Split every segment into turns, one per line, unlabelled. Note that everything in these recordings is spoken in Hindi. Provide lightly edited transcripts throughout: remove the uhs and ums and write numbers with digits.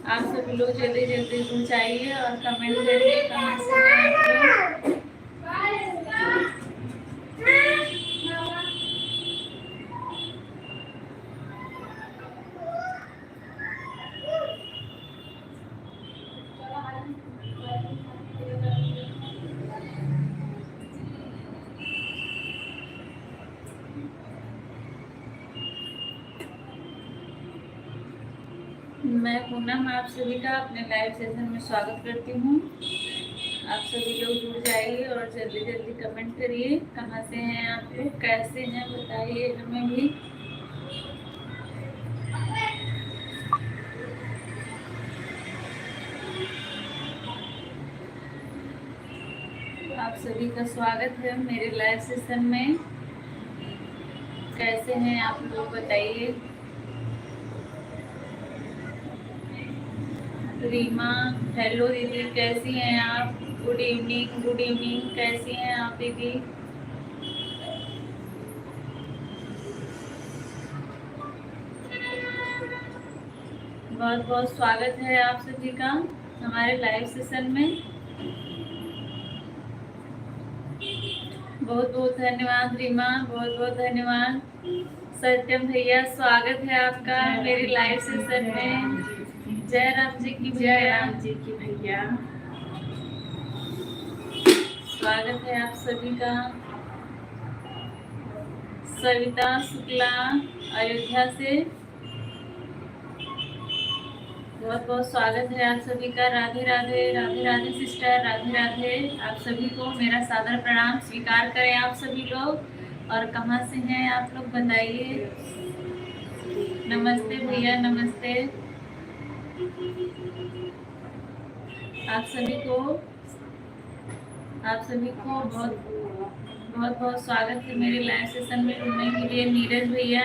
आप सभी लोग जल्दी जल्दी पहुँचाइए और कमेंट करिए कहाँ से हैं आप लोग। मैं पूनम आप सभी का अपने लाइव सेशन में स्वागत करती हूँ। आप सभी लोग जुड़ जाइए और जल्दी जल्दी कमेंट करिए कहाँ से हैं आप लोग, कैसे हैं बताइए हमें भी। आप सभी का स्वागत है मेरे लाइव सेशन में। कैसे हैं आप लोग बताइए। रीमा, हेलो दीदी, कैसी हैं आप? गुड इवनिंग, गुड इवनिंग, कैसी हैं आप दीदी? बहुत बहुत स्वागत है आप सभी का हमारे लाइव सेशन में। बहुत बहुत धन्यवाद रीमा, बहुत बहुत धन्यवाद। सत्यम भैया, स्वागत है आपका मेरे लाइव सेशन में। जय राम जी की, जय राम जी की भैया, स्वागत है आप सभी का। सविता शुक्ला अयोध्या से, बहुत बहुत स्वागत है आप सभी का। राधे राधे, राधे राधे सिस्टर, राधे राधे। आप सभी को मेरा सादर प्रणाम स्वीकार करें आप सभी लोग। और कहाँ से हैं आप लोग बताइए। नमस्ते भैया, नमस्ते। आप सभी को बहुत बहुत बहुत स्वागत है मेरे लाइव सेशन में जुड़ने के लिए। नीरज भैया,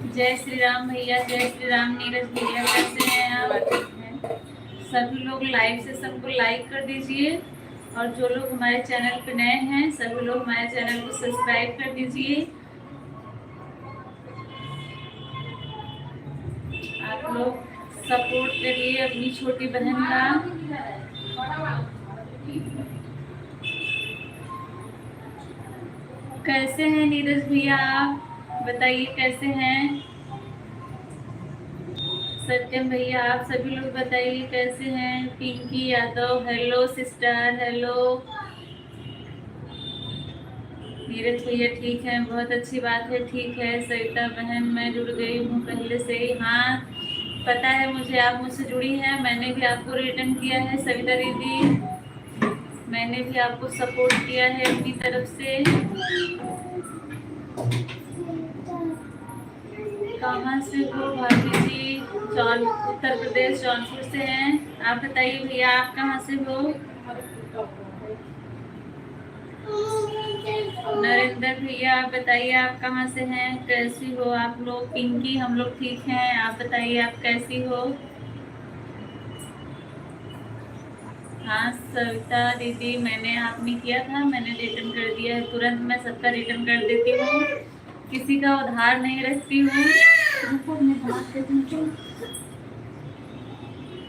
जय श्री राम भैया, जय श्री राम। नीरज भैया कैसे हैं आप? सभी लोग लाइव सेशन को लाइक कर दीजिए और जो लोग हमारे चैनल पे नए हैं सभी लोग हमारे चैनल को सब्सक्राइब कर दीजिए। आप लोग सपोर्ट करिए अपनी छोटी बहन का। कैसे हैं नीरज भैया, आप बताइए कैसे हैं। सत्यम भैया, आप सभी लोग बताइए कैसे हैं। Pinki Yadav, hello sister, hello. Neeraj भैया ठीक है, बहुत अच्छी बात है, ठीक है। सविता बहन, मैं जुड़ गई हूँ पहले से ही। हाँ पता है मुझे, आप मुझसे जुड़ी हैं, मैंने भी आपको रिटर्न किया है सविता दीदी। मैंने भी आपको सपोर्ट किया है अपनी तरफ से। कहाँ से हो भाभी जी? उत्तर प्रदेश जौनपुर से हैं। आप बताइए भैया, आप कहाँ से हो? नरेंद्र भैया, आप बताइए आप कहाँ से हैं, कैसी हो आप लोग? पिंकी, हम लोग ठीक हैं, आप बताइए आप कैसी हो? हाँ सविता दीदी, मैंने आपने किया था, मैंने रिटर्न कर दिया है। तुरंत मैं सबका रिटर्न कर देती हूँ, किसी का उधार नहीं रखती हूँ।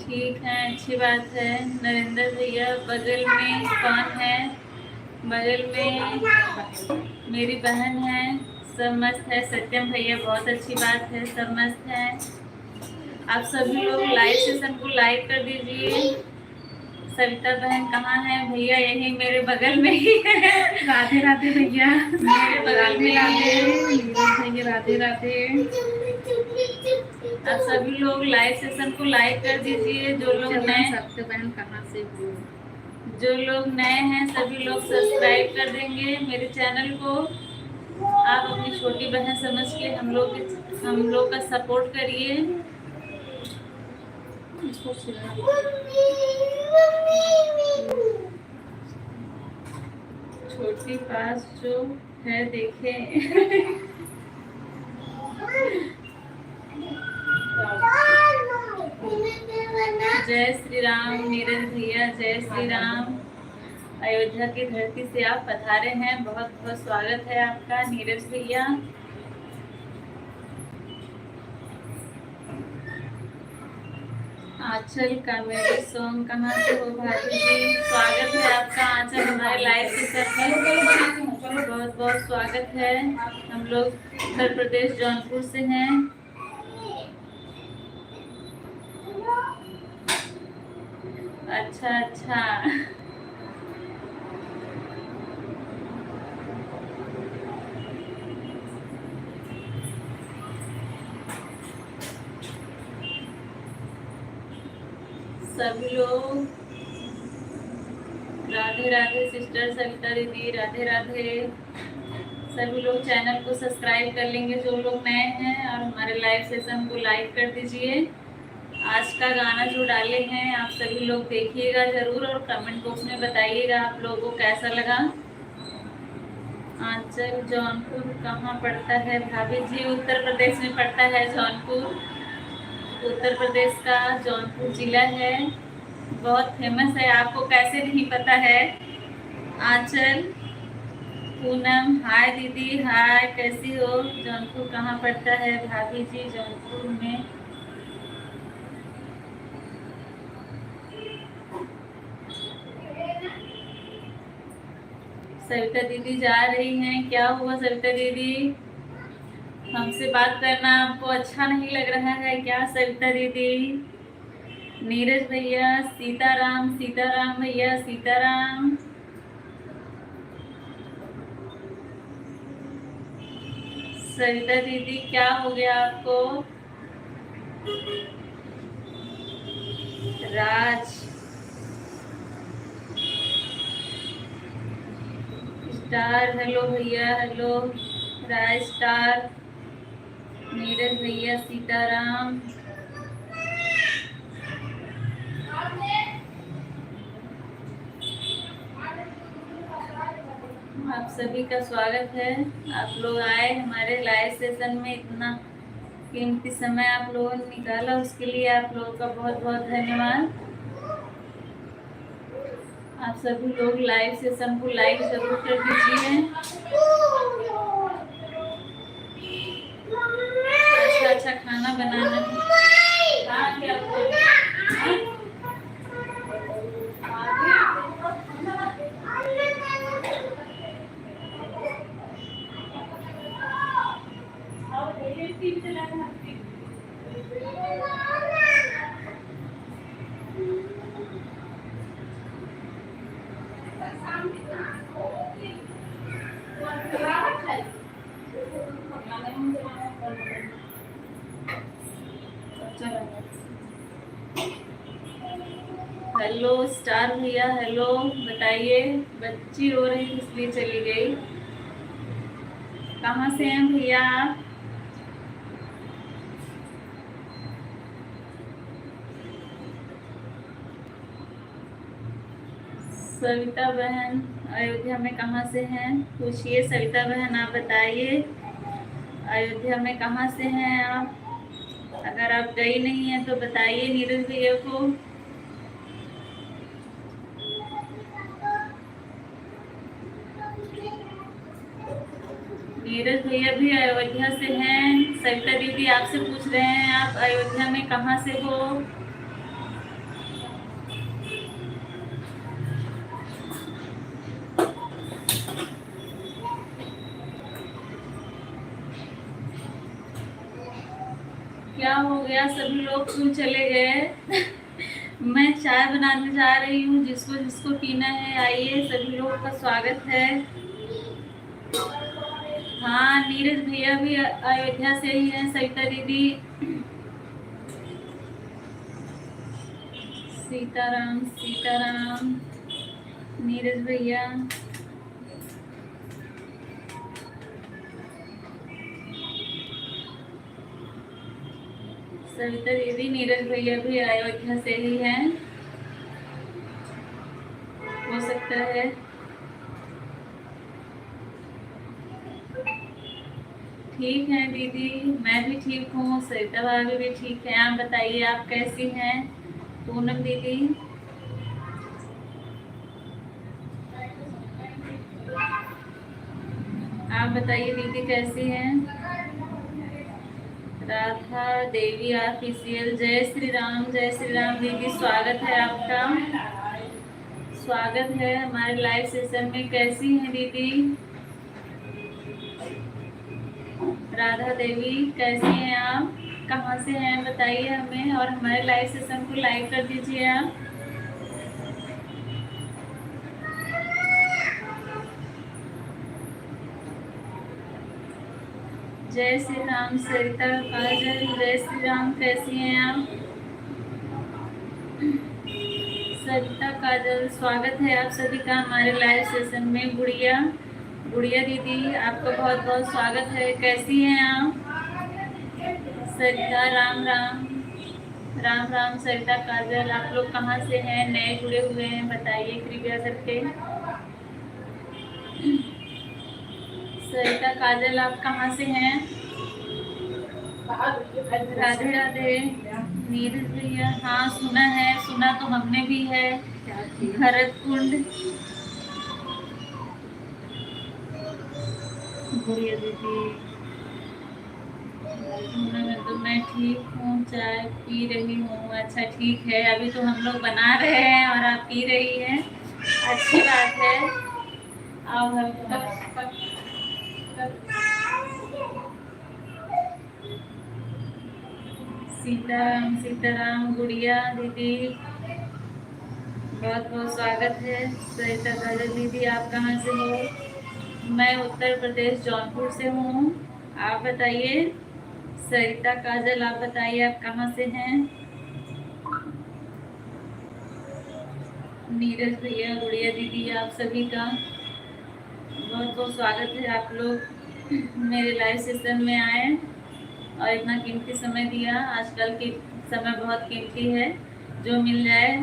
ठीक है, अच्छी बात है। नरेंद्र भैया, बगल में कौन है? बगल में मेरी बहन है, सब मस्त है। सत्यम भैया, बहुत अच्छी बात है, सब मस्त है। आप सभी लोग लाइव सेशन को लाइक कर दीजिए। सविता बहन कहाँ है? भैया यही मेरे बगल में ही है। राधे राधे भैया, मेरे बगल में भैया, राधे राधे। आप सभी लोग लाइव सेशन को लाइक कर दीजिए। जो लोग नए, सत्य बहन कहाँ से हो? जो लोग नए हैं सभी लोग सब्सक्राइब कर देंगे मेरे चैनल को। आप अपनी छोटी बहन समझ के हम लोग का सपोर्ट करिए। छोटी पास जो है देखें। जय श्री राम नीरज भैया, जय श्री राम। अयोध्या की धरती से आप पधारे हैं, बहुत बहुत स्वागत है आपका नीरज भैया। आंचल कॉमेडी सॉन्ग कहाँ से हो भाभी जी? स्वागत है आपका आंचल हमारे लाइव सेशन में। बहुत बहुत स्वागत है। हम लोग उत्तर प्रदेश जौनपुर से हैं। अच्छा अच्छा। सभी लोग राधे राधे। सिस्टर सविता दीदी राधे राधे। सभी लोग चैनल को सब्सक्राइब कर लेंगे जो लोग नए हैं, और हमारे लाइव सेशन को लाइक कर दीजिए। आज का गाना जो डाले हैं आप सभी लोग देखिएगा जरूर, और कमेंट बॉक्स में बताइएगा आप लोगों को कैसा लगा। आंचल जौनपुर कहाँ पड़ता है भाभी जी? उत्तर प्रदेश में पड़ता है जौनपुर। उत्तर प्रदेश का जौनपुर जिला है, बहुत फेमस है। आपको कैसे नहीं पता है? आंचल। पूनम हाय दीदी हाय, कैसी हो? जौनपुर कहाँ पड़ता है भाभी जी? जौनपुर में। सविता दीदी जा रही हैं, क्या हुआ सविता दीदी? हमसे बात करना आपको अच्छा नहीं लग रहा है क्या सविता दीदी? नीरज भैया सीताराम, सीताराम भैया सीताराम। सविता दीदी क्या हो गया आपको? राज स्टार हेलो भैया, हेलो राज स्टार। नीरज भैया सीताराम। आप सभी का स्वागत है। आप लोग आए हमारे लाइव सेशन में, इतना कीमती समय आप लोगों ने निकाला, उसके लिए आप लोगों का बहुत बहुत धन्यवाद। आप सभी लोग लाइव सेशन को लाइक जरूर कर दीजिए। अच्छा अच्छा खाना बनाना हाँ, क्या हेलो स्टार भैया, हेलो बताइए। बच्ची रो रही थी इसलिए चली गई। कहाँ से हैं भैया आप? सविता बहन अयोध्या में कहाँ से हैं? पूछिए सविता बहन, आप बताइए अयोध्या में कहाँ से हैं आप? अगर आप गई नहीं हैं तो बताइए नीरज भैया को। नीरज भैया भी अयोध्या से हैं। सविता दीदी आपसे पूछ रहे हैं आप अयोध्या में कहाँ से हो? क्या हो गया, सभी लोग क्यों चले गए? मैं चाय बनाने जा रही हूँ, जिसको जिसको पीना है आइए, सभी लोगों का स्वागत है। हाँ नीरज भैया भी अयोध्या से ही हैं। सविता दीदी सीताराम सीताराम। नीरज भैया सविता दीदी नीरज भैया भी अयोध्या से ही हैं, हो सकता है। ठीक है दीदी, मैं भी ठीक हूँ, सरिता भाभी भी ठीक है। आप बताइए आप कैसी हैं? पूनम दीदी आप बताइए दीदी कैसी हैं? राधा देवी ऑफिशियल। जय श्री राम दीदी, स्वागत है आपका, स्वागत है हमारे लाइव सेशन में। कैसी हैं दीदी? राधा देवी कैसी हैं आप? कहाँ से हैं बताइए हमें, और हमारे लाइव सेशन को लाइक कर दीजिए आप। जय श्री राम सरिता काजल, जय श्री राम, कैसी हैं आप? सरिता काजल, स्वागत है आप सभी का हमारे लाइव सेशन में। गुड़िया दीदी, आपका बहुत बहुत स्वागत है। कैसी हैं आप? सरिता, राम राम सरिता काजल, आप लोग कहाँ से हैं? नए जुड़े हुए हैं बताइए कृपया करके। सरिता काजल, आप कहाँ से हैं? राधे राधे। नीरज भैया, हाँ सुना तो हमने भी है। भरत कुंड। गुड़िया दीदी, तो मैं ठीक हूँ, चाय पी रही हूँ। अच्छा ठीक है, अभी तो हम लोग बना रहे हैं और आप पी रही हैं, अच्छी बात है। आओ सीताराम गुड़िया दीदी, बहुत बहुत स्वागत है। सरिता काजल दीदी, आप कहाँ से हो? मैं उत्तर प्रदेश जौनपुर से हूँ। आप बताइए सरिता काजल, आप बताइए आप कहाँ से हैं? नीरज भैया, गुड़िया दीदी, आप सभी का बहुत बहुत स्वागत है। आप लोग मेरे लाइव सेशन में आए और इतना कीमती समय दिया। आजकल की समय बहुत कीमती है, जो मिल जाए।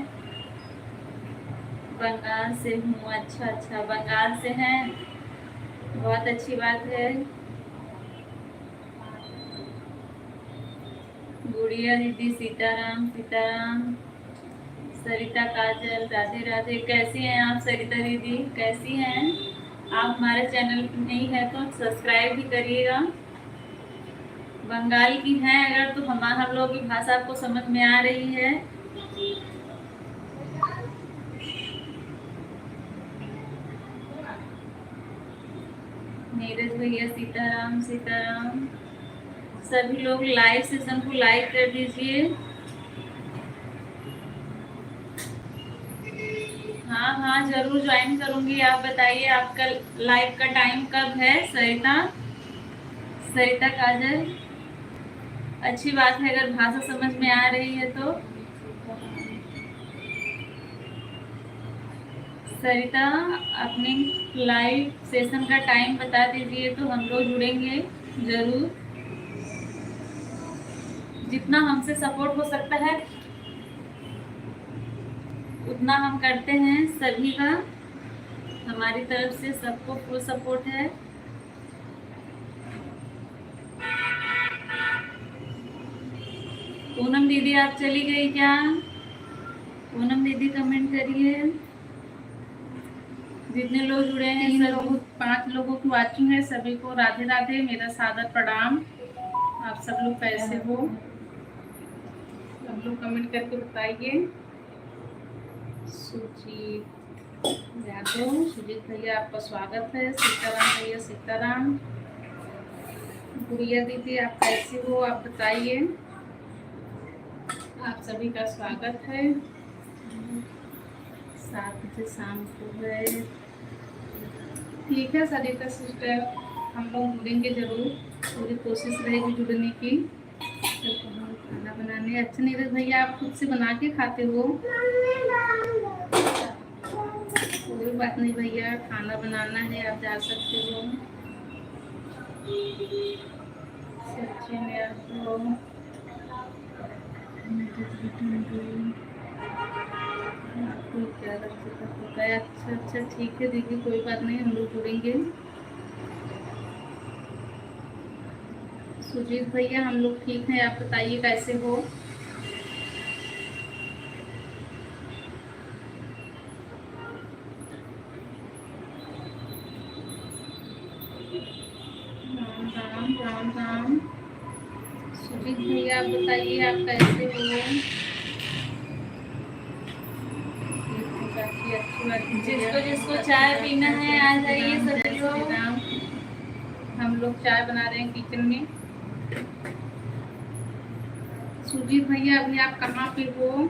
बंगाल से हूँ। अच्छा, बंगाल से हैं, बहुत अच्छी बात है। गुड़िया दीदी, सीताराम सरिता काजल, राधे राधे। कैसी हैं आप सरिता दीदी, कैसी हैं आप? हमारे चैनल पर नहीं है तो सब्सक्राइब भी करिएगा। बंगाल की हैं अगर तो हम लोग की भाषा आपको समझ में आ रही है। नीरज भैया, सीताराम सभी लोग लाइव सेशन को लाइक कर दीजिए। हाँ जरूर ज्वाइन करूंगी। आप बताइए आपका लाइव का टाइम कब है? सरिता काजल, अच्छी बात है अगर भाषा समझ में आ रही है तो। सरिता, अपने लाइव सेशन का टाइम बता दीजिए तो हम लोग जुड़ेंगे जरूर। जितना हमसे सपोर्ट हो सकता है उतना हम करते हैं। सभी का हमारी तरफ से सबको फुल सपोर्ट है। पूनम दीदी, आप चली गई क्या? पूनम दीदी कमेंट करिए। जितने लोग जुड़े हैं,
5 लोगों की वाचिंग है, सभी को राधे राधे, मेरा सादर प्रणाम। आप सब लोग कैसे हो? सब लोग कमेंट करके बताइए। सुजीत यादव, सुजीत भैया आपका स्वागत है। सीताराम भैया, सीताराम। गुड़िया दीदी, आप कैसे हो आप बताइए। आप सभी का स्वागत है। 7 बजे शाम को है, ठीक है सरिता सिस्टर, हम लोग जुड़ेंगे जरूर, पूरी कोशिश रहेगी जुड़ने की। खाना बनाने, अच्छा नीरज भैया आप खुद से बना के खाते हो? कोई बात नहीं भैया, खाना बनाना है आप जा सकते हो। सचिन यादव, आपको क्या लगता है? अच्छा ठीक है दीदी, कोई बात नहीं, हम लोग जुड़ेंगे। सुजीत भैया, हम लोग ठीक हैं, आप बताइए कैसे हो? राम सुजीत भैया आप बताइए आप कैसे हो। काफी अच्छी बात है।
जिसको जिसको चाय पीना है आ जाइए सभी लोग।
हम लोग चाय बना रहे हैं किचन में। सुजीत भैया अभी आप कहाँ पे हो।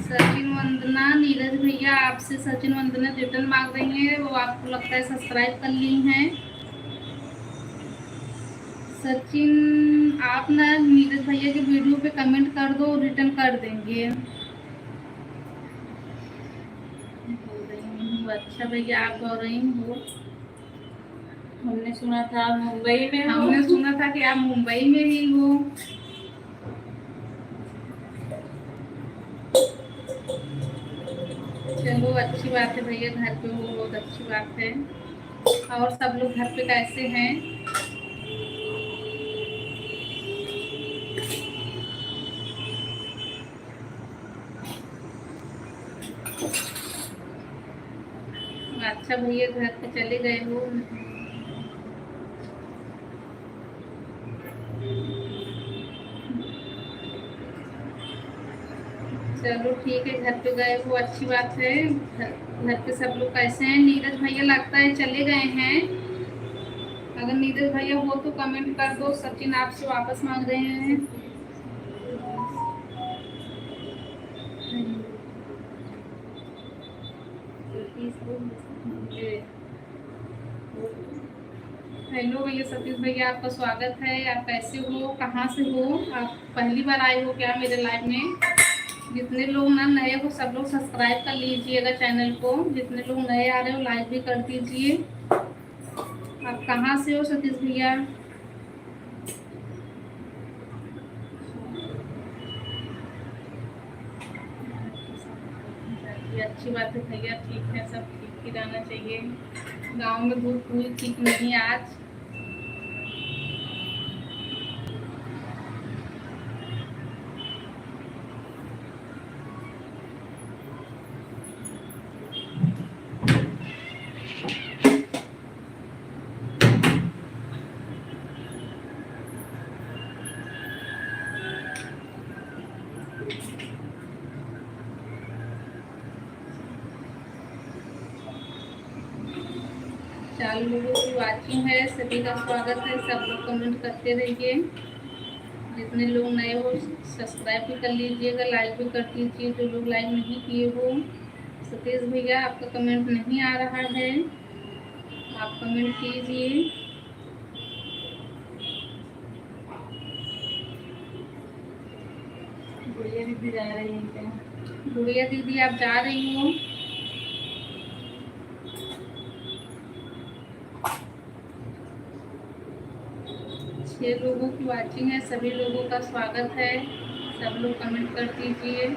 सचिन वंदना नीरज भैया आपसे सचिन वंदना रिटर्न मांग रही हैं, वो आपको लगता है सब्सक्राइब कर ली हैं। सचिन आप ना नीरज भैया के वीडियो पे कमेंट कर दो, रिटर्न कर देंगे। अच्छा भैया आप गौरईन हो।
हमने सुना था आप मुंबई में हो।
हमने सुना था कि आप मुंबई में ही हो। चलो अच्छी बात है भैया, घर पे हो बहुत अच्छी बात है। और सब लोग घर पे कैसे हैं। अच्छा भैया घर पे चले गए हो। चलो ठीक है, घर पे गए हो अच्छी बात है। घर पे सब लोग कैसे हैं। नीरज भैया लगता है चले गए हैं। अगर नीरज भैया हो तो कमेंट कर दो। सचिन आपसे वापस मांग रहे हैं। हेलो भैया सतीश भैया आपका स्वागत है। आप कैसे हो, कहाँ से हो। आप पहली बार आए हो क्या मेरे लाइव में। जितने लोग ना नए हो सब लोग सब्सक्राइब कर लीजिएगा चैनल को। जितने लोग नए आ रहे हो लाइक भी कर दीजिए। आप कहाँ से हो सतीश भैया। ये अच्छी बात है भैया, ठीक है सब ठीक ही रहना चाहिए। गांव में धूप पूरी ठीक नहीं है आज। चालू लोगों की वाचिंग है, सभी का स्वागत है। सब लोग कमेंट करते रहिए। जितने लोग नए हो सब्सक्राइब भी कर लीजिएगा, लाइक भी कर दीजिए। जो लोग लाइक नहीं किए हो। सतीश भैया आपका कमेंट नहीं आ रहा है, आप कमेंट कीजिए।
गुड़िया दीदी जा रही है क्या।
गुड़िया दीदी आप जा रही हो। 6 लोगों की वाचिंग है, सभी लोगों का स्वागत है। सब लोग कमेंट कर दीजिए।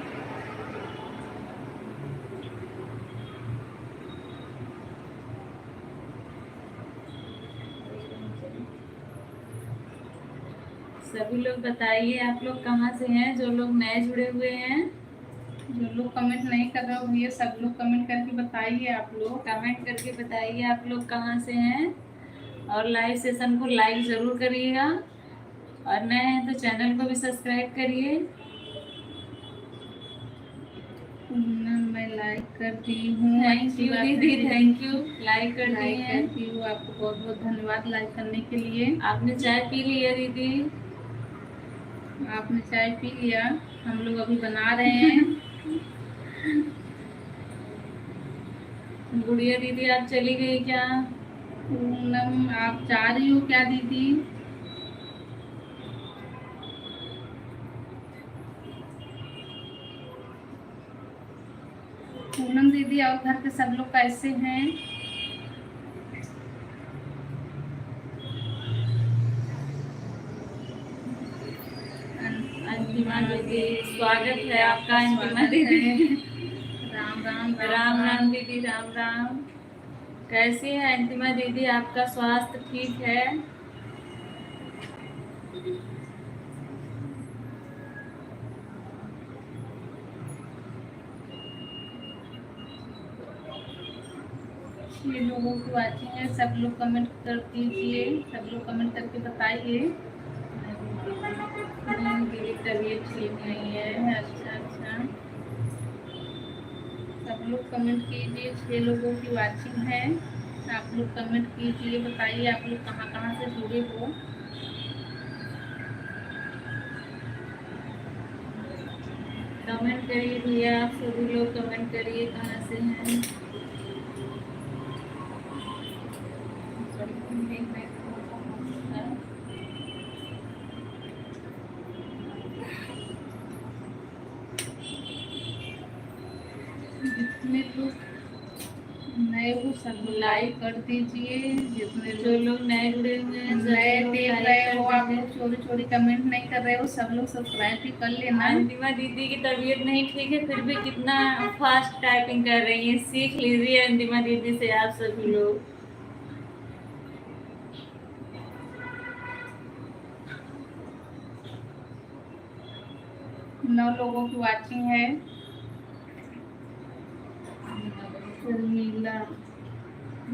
सभी लोग बताइए आप लोग कहाँ से हैं, जो लोग नए जुड़े हुए हैं।
जो लोग कमेंट नहीं कर रहे हो भैया सब लोग कमेंट करके बताइए। आप लोग
कमेंट करके बताइए आप लोग कहाँ से हैं। और लाइव सेशन को लाइक ज़रूर करिएगा। और नए हैं तो चैनल को भी सब्सक्राइब करिए।
मैं लाइक करती हूँ।
थैंक यू दीदी, थैंक यू। लाइक कर दिए
लाइक
हैं।
करती हूँ, आपको बहुत बहुत धन्यवाद लाइक करने के लिए।
आपने चाय पी ली है दीदी।
आपने चाय पी लिया, हम लोग अभी बना रहे हैं।
गुड़िया दीदी आप चली गई क्या।
पूनम आप जा रही हो क्या दीदी। पूनम दीदी और घर पे सब लोग कैसे हैं।
अंतिमा दीदी स्वागत है आपका। अंतिमा दीदी
राम राम
राम राम दीदी, राम राम। कैसी है अंतिमा दीदी, आपका स्वास्थ्य ठीक है।
6 लोगों की वाचिंग है। सब लोग कमेंट कर दीजिए, सब लोग कमेंट करके बताइए।
मेरी तबीयत ठीक नहीं है। अच्छा।
सब लोग कमेंट कीजिए। 6 लोगों की वाचिंग है। आप लोग कमेंट कीजिए, बताइए आप लोग कहाँ कहाँ से जुड़े हो।
कमेंट करिए भैया, आप सभी लोग कमेंट करिए कहाँ से हैं।
जितने लोग नए हो सब लाइक कर दीजिए। जितने
जो लोग नए जुड़े हुए हैं,
नए
सभी लोग
देख
लाइक
रहे
कर
हो, आप
दीजिए।
लोग चोरी चोरी कमेंट नहीं कर रहे हो, सब लोग सब्सक्राइब भी कर लेना।
अंतिमा दीदी की तबीयत नहीं ठीक है, फिर भी कितना फास्ट टाइपिंग कर रही है। सीख लीजिए अंतिमा दीदी से आप सभी लोग।
9 लोगों की वाचिंग है। शर्मिला,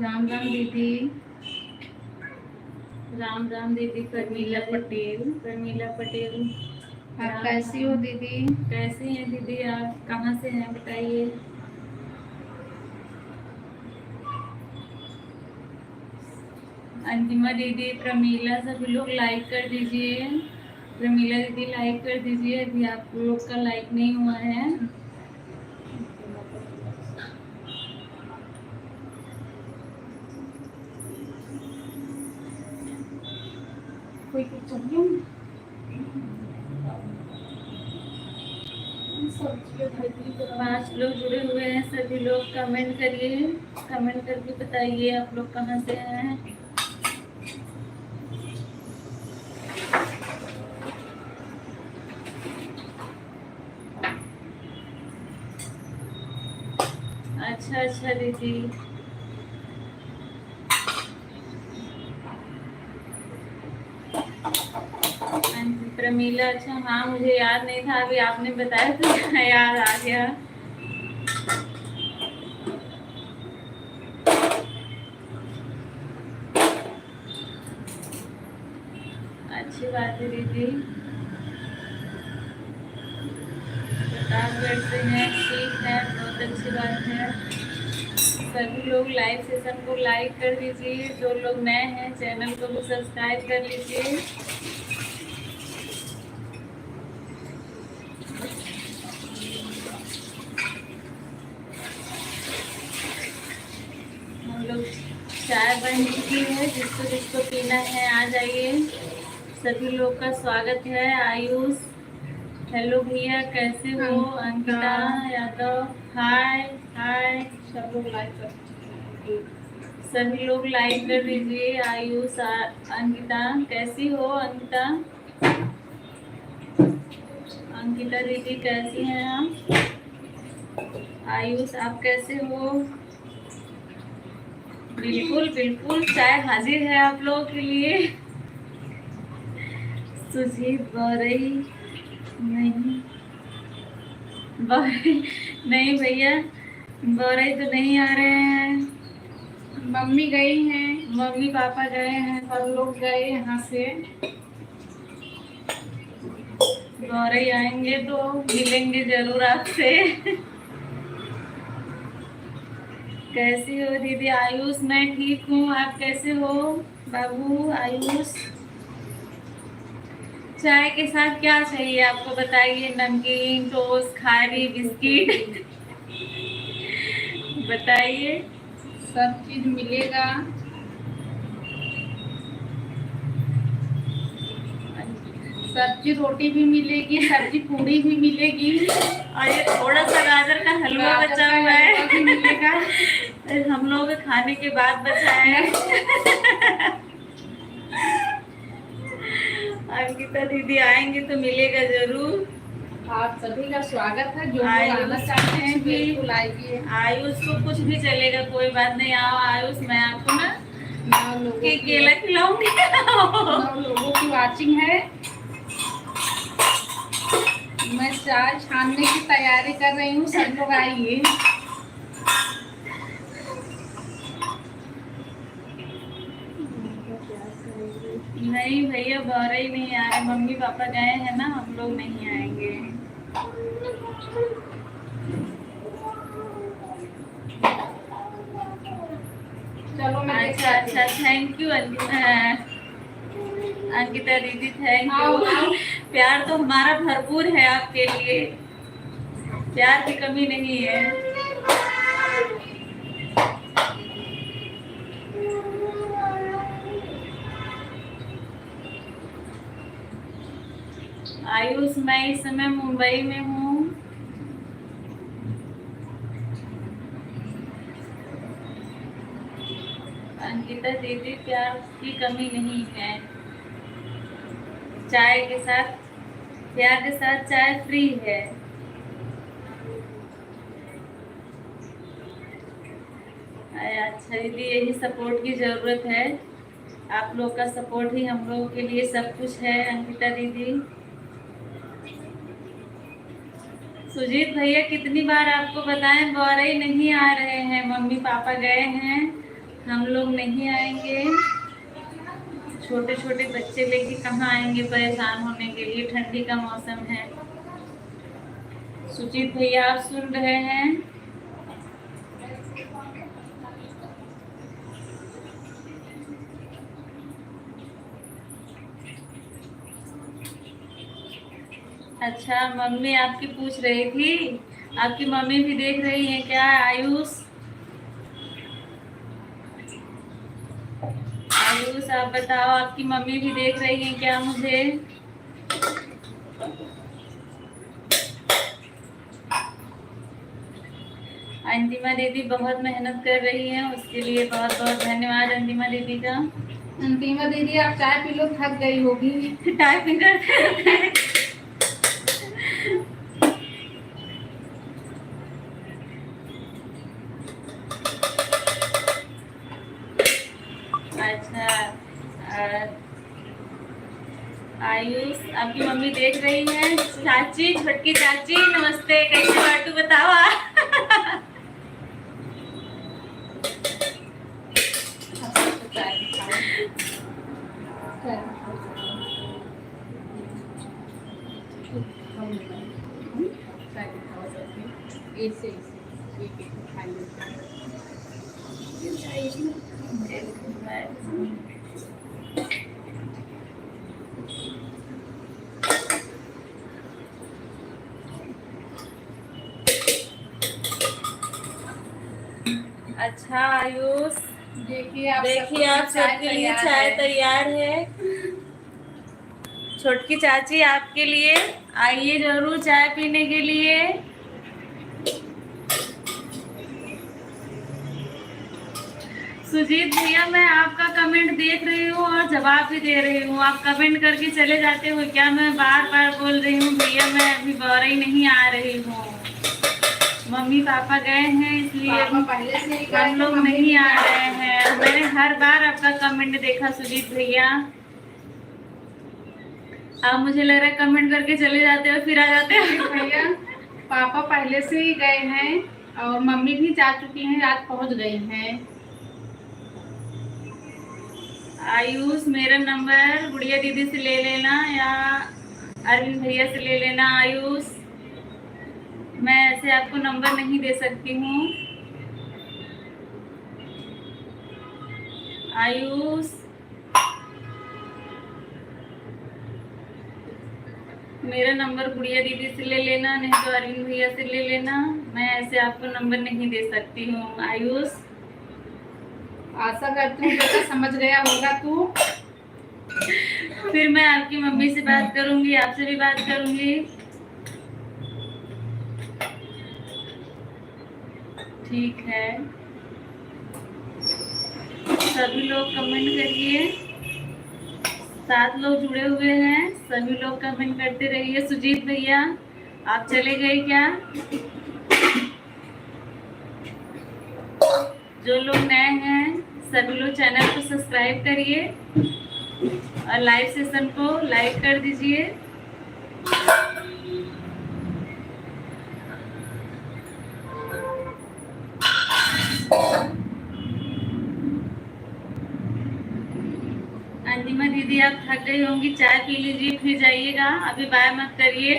राम राम दीदी।
राम राम दीदी।
शर्मिला पटेल।
शर्मिला पटेल।
आप कैसी हो दीदी?
कैसी हैं दीदी आप? कहाँ से हैं बताइए। अंतिमा दीदी, प्रमीला, सभी लोग लाइक कर दीजिए। प्रमीला दीदी लाइक कर दीजिए, अभी आप लोग का लाइक नहीं हुआ है।
कोई चाहिए?
5 लोग जुड़े हुए हैं, सभी लोग कमेंट करिए। कमेंट करके बताइए आप लोग कहाँ से हैं। अच्छा दीदी। प्रमीला, अच्छा हाँ, मुझे याद नहीं था, अभी आपने बताया तो याद आ गया। अच्छी बात है दीदी। प्रतापगढ़ से हैं, ठीक है, बहुत अच्छी बात है। सभी लोग लाइव सेशन को लाइक कर दीजिए। जो लोग नए हैं चैनल को भी सब्सक्राइब कर लीजिए। हम लोग चाय बन चुकी है, जिसको जिसको पीना है आ जाइए। सभी लोग का स्वागत है। आयुष, हेलो भैया, कैसे हो? अंकिता यादव, हाय।
सब लोग लाइक कर।
सभी लोग लाइक कर दीजिए। आयुष, अंकिता, कैसी हो अंकिता? अंकिता दीदी कैसी हैं आप? आयुष, आप कैसे हो? बिल्कुल चाय हाजिर है आप लोगों के लिए। सुजीत बौरई, नहीं भैया, बौरई तो नहीं आ रहे हैं।
मम्मी गई हैं,
मम्मी पापा गए हैं,
सब लोग गए यहाँ से।
बौरई आएंगे तो मिलेंगे जरूर आपसे। कैसी हो दीदी? आयुष, मैं ठीक हूँ, आप कैसे हो बाबू? आयुष, चाय के साथ क्या चाहिए आपको बताइए? नमकीन, टोस्ट, खारी, बिस्किट बताइए।
सब चीज मिलेगा। सब्जी रोटी भी मिलेगी, सब्जी पूरी भी मिलेगी,
और ये थोड़ा सा गाजर का हलवा बचा हुआ है,
भी मिलेगा।
हम लोगों के खाने के बाद बचा है। अंकिता दीदी आएंगे तो मिलेगा जरूर।
आप सभी का स्वागत है। जो आना चाहते हैं बिल्कुल आइए।
आयुष को कुछ भी चलेगा, कोई बात नहीं। आओ आयुष, मैं आपको ना
9 लोगों
केला खिलाऊंगी।
9 लोगों की वाचिंग है। मैं चाय छानने की तैयारी कर रही हूँ, सब लोग आइए।
और ही नहीं आ रहे, मम्मी पापा गए हैं ना, हम लोग नहीं आएंगे।
चलो मैं
अच्छा अच्छा, थैंक यू अंकिता दीदी, थैंक
आओ,
यू।
आओ।
प्यार तो हमारा भरपूर है आपके लिए, प्यार की कमी नहीं है। आयुष, मैं इस समय मुंबई में हूँ। अंकिता दीदी, प्यार की कमी नहीं है, चाय के साथ, प्यार के साथ चाय फ्री है। अच्छा दीदी, यही सपोर्ट की ज़रूरत है, आप लोग का सपोर्ट ही हम लोगों के लिए सब कुछ है अंकिता दीदी। सुजीत भैया, कितनी बार आपको बताएं, गौरई नहीं आ रहे हैं, मम्मी पापा गए हैं, हम लोग नहीं आएंगे। छोटे छोटे बच्चे लेके कहाँ आएंगे परेशान होने के लिए, ठंडी का मौसम है। सुजीत भैया, आप सुन रहे हैं? अच्छा, मम्मी आपकी पूछ रही थी, आपकी मम्मी भी देख रही है क्या आयुष? आयुष, आप बताओ, आपकी मम्मी भी देख रही है क्या मुझे? अंतिमा दीदी बहुत मेहनत कर रही है, उसके लिए बहुत बहुत धन्यवाद अंतिमा दीदी का।
अंतिमा दीदी, आप चाय पी लो, थक गई होगी।
टाइपिंग करते। अच्छा, आयुष, आपकी मम्मी देख रही है। चाची, छोटकी चाची, नमस्ते, कैसे बाटू बताओ। अच्छा आयुष,
देखिए आप
सबके लिए चाय तैयार है। छोटकी चाची, आपके लिए, आइए जरूर चाय पीने के लिए। सुजीत भैया, मैं आपका कमेंट देख रही हूँ और जवाब भी दे रही हूँ, आप कमेंट करके चले जाते हो क्या? मैं बार बार बोल रही हूँ भैया, मैं अभी गौरई नहीं आ रही हूँ, मम्मी पापा गए हैं, इसलिए हम लोग नहीं आ रहे हैं। मैंने हर बार आपका कमेंट देखा सुजीत भैया, आप मुझे लग रहा है कमेंट करके चले जाते हो फिर आ जाते हो।
भैया, पापा पहले से ही गए हैं और मम्मी भी जा चुकी हैं, आज पहुंच गई हैं।
आयुष, मेरा नंबर गुड़िया दीदी से ले लेना या अरविंद भैया से ले लेना। आयुष, मैं ऐसे आपको नंबर नहीं दे सकती हूँ। आयुष, मेरा नंबर गुड़िया दीदी से ले लेना, नहीं तो अरविंद भैया से ले लेना, मैं ऐसे आपको नंबर नहीं दे सकती हूँ। आयुष,
आशा करती हूँ बेटा समझ गया होगा तू।
फिर मैं आपकी मम्मी से बात करूंगी, आपसे भी बात करूंगी। ठीक है, सभी लोग कमेंट करिए, 7 लोग जुड़े हुए हैं, सभी लोग कमेंट करते रहिए। सुजीत भैया, आप चले गए क्या? जो लोग नए हैं सभी लोग चैनल को सब्सक्राइब करिए और लाइव सेशन को लाइक कर दीजिए। अंतिमा दीदी, दीदी आप थक गई होंगी, चाय पी लीजिए फिर जाइएगा, अभी बाय मत करिए।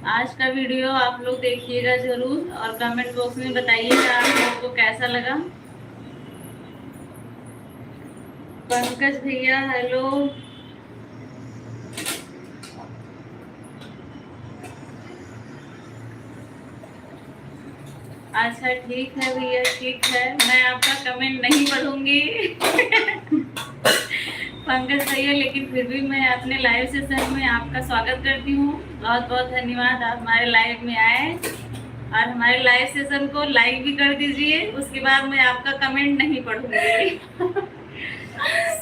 आज का वीडियो आप लोग देखिएगा जरूर और कमेंट बॉक्स में बताइएगा आप लोगों को कैसा लगा। पंकज भैया हेलो। अच्छा ठीक है भैया, ठीक है, मैं आपका कमेंट नहीं पढ़ूंगी पंकज भैया, लेकिन फिर भी मैं अपने लाइव सेशन में आपका स्वागत करती हूँ। बहुत बहुत धन्यवाद, आप हमारे लाइव में आए और हमारे लाइव सेशन को लाइक भी कर दीजिए। उसके बाद मैं आपका कमेंट नहीं पढ़ूंगी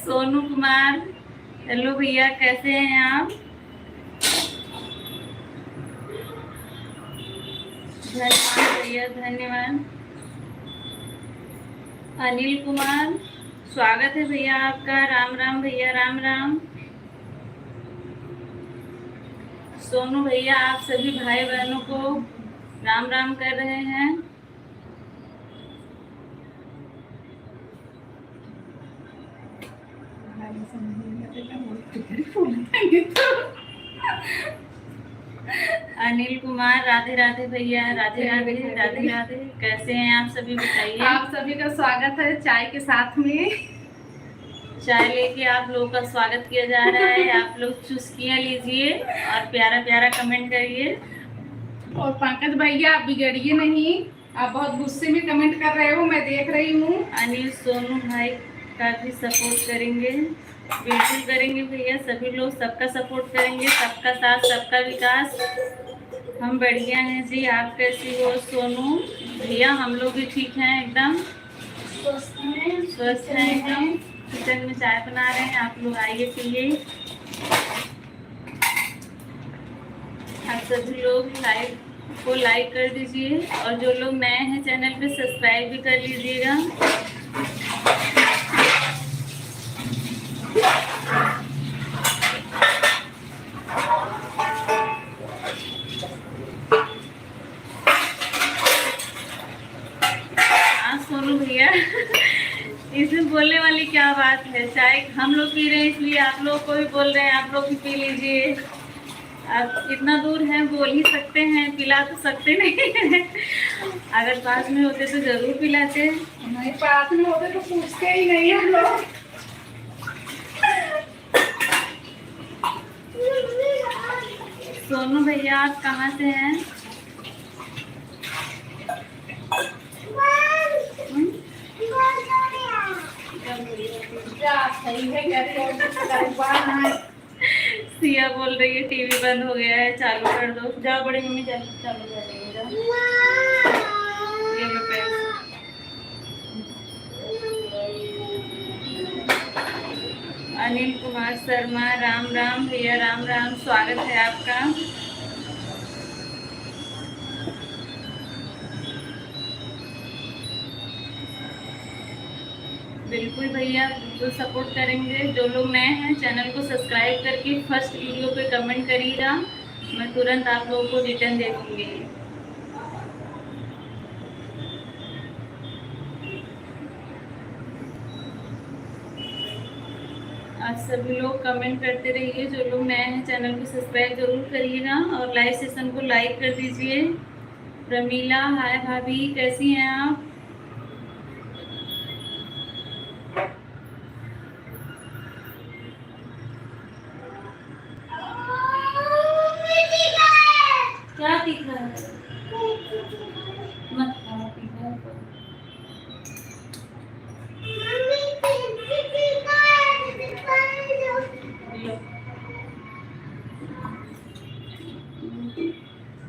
सोनू कुमार हेलो भैया, कैसे हैं आप? धन्यवाद भैया, धन्यवाद। अनिल कुमार स्वागत है भैया आपका। राम राम भैया, राम राम। सोनू भैया आप सभी भाई बहनों को राम राम कर रहे हैं। अनिल कुमार राधे राधे भैया, राधे राधे, राधे राधे। कैसे हैं आप सभी बताइए।
आप सभी का स्वागत है चाय के साथ में।
चाय लेके आप लोगों का स्वागत किया जा रहा है। आप लोग चुस्कियाँ लीजिए और प्यारा प्यारा कमेंट करिए।
और पंकज भैया आप बिगड़िए नहीं, आप बहुत गुस्से में कमेंट कर रहे हो, मैं देख रही हूँ।
अनिल सोनू भाई का भी सपोर्ट करेंगे, बिल्कुल करेंगे भैया, सभी लोग सबका सपोर्ट करेंगे, सबका साथ सबका विकास। हम बढ़िया हैं जी, आप कैसी हो सोनू भैया? हम लोग भी ठीक हैं, एकदम स्वस्थ हैं एकदम। किचन में चाय बना रहे हैं, आप लोग आइए पिए। आप सभी लोग लाइव को लाइक कर दीजिए और जो लोग नए हैं चैनल पे सब्सक्राइब भी कर लीजिएगा। सोनू भैया इसमें बोलने वाली क्या बात है? चाय हम लोग पी रहे हैं इसलिए आप लोग को भी बोल रहे हैं, आप लोग भी पी लीजिए। आप इतना दूर हैं, बोल ही सकते हैं, पिला तो सकते नहीं अगर पास में होते तो जरूर पिलाते।
नहीं पास में होते तो पूछते ही नहीं हम लोग।
सोनू भैया आप कहाँ से हैं? सिया बोल रही है टीवी बंद हो गया है, चालू कर दो। जाओ बड़ी मम्मी, चालू चालू कर देंगे, जाओ। ये लो पैसे। अनिल कुमार शर्मा राम राम भैया, राम राम, स्वागत है आपका। बिल्कुल भैया, बिल्कुल सपोर्ट करेंगे। जो लोग नए हैं चैनल को सब्सक्राइब करके फर्स्ट वीडियो पे कमेंट करिएगा, मैं तुरंत आप लोगों को रिटर्न दे दूँगी। आप सभी लोग कमेंट करते रहिए। जो लोग नए हैं चैनल को सब्सक्राइब जरूर करिएगा और लाइव सेशन को लाइक कर दीजिए। प्रमीला हाय भाभी, कैसी हैं आप? क्या तीखा है? मत खाओ तीखा है।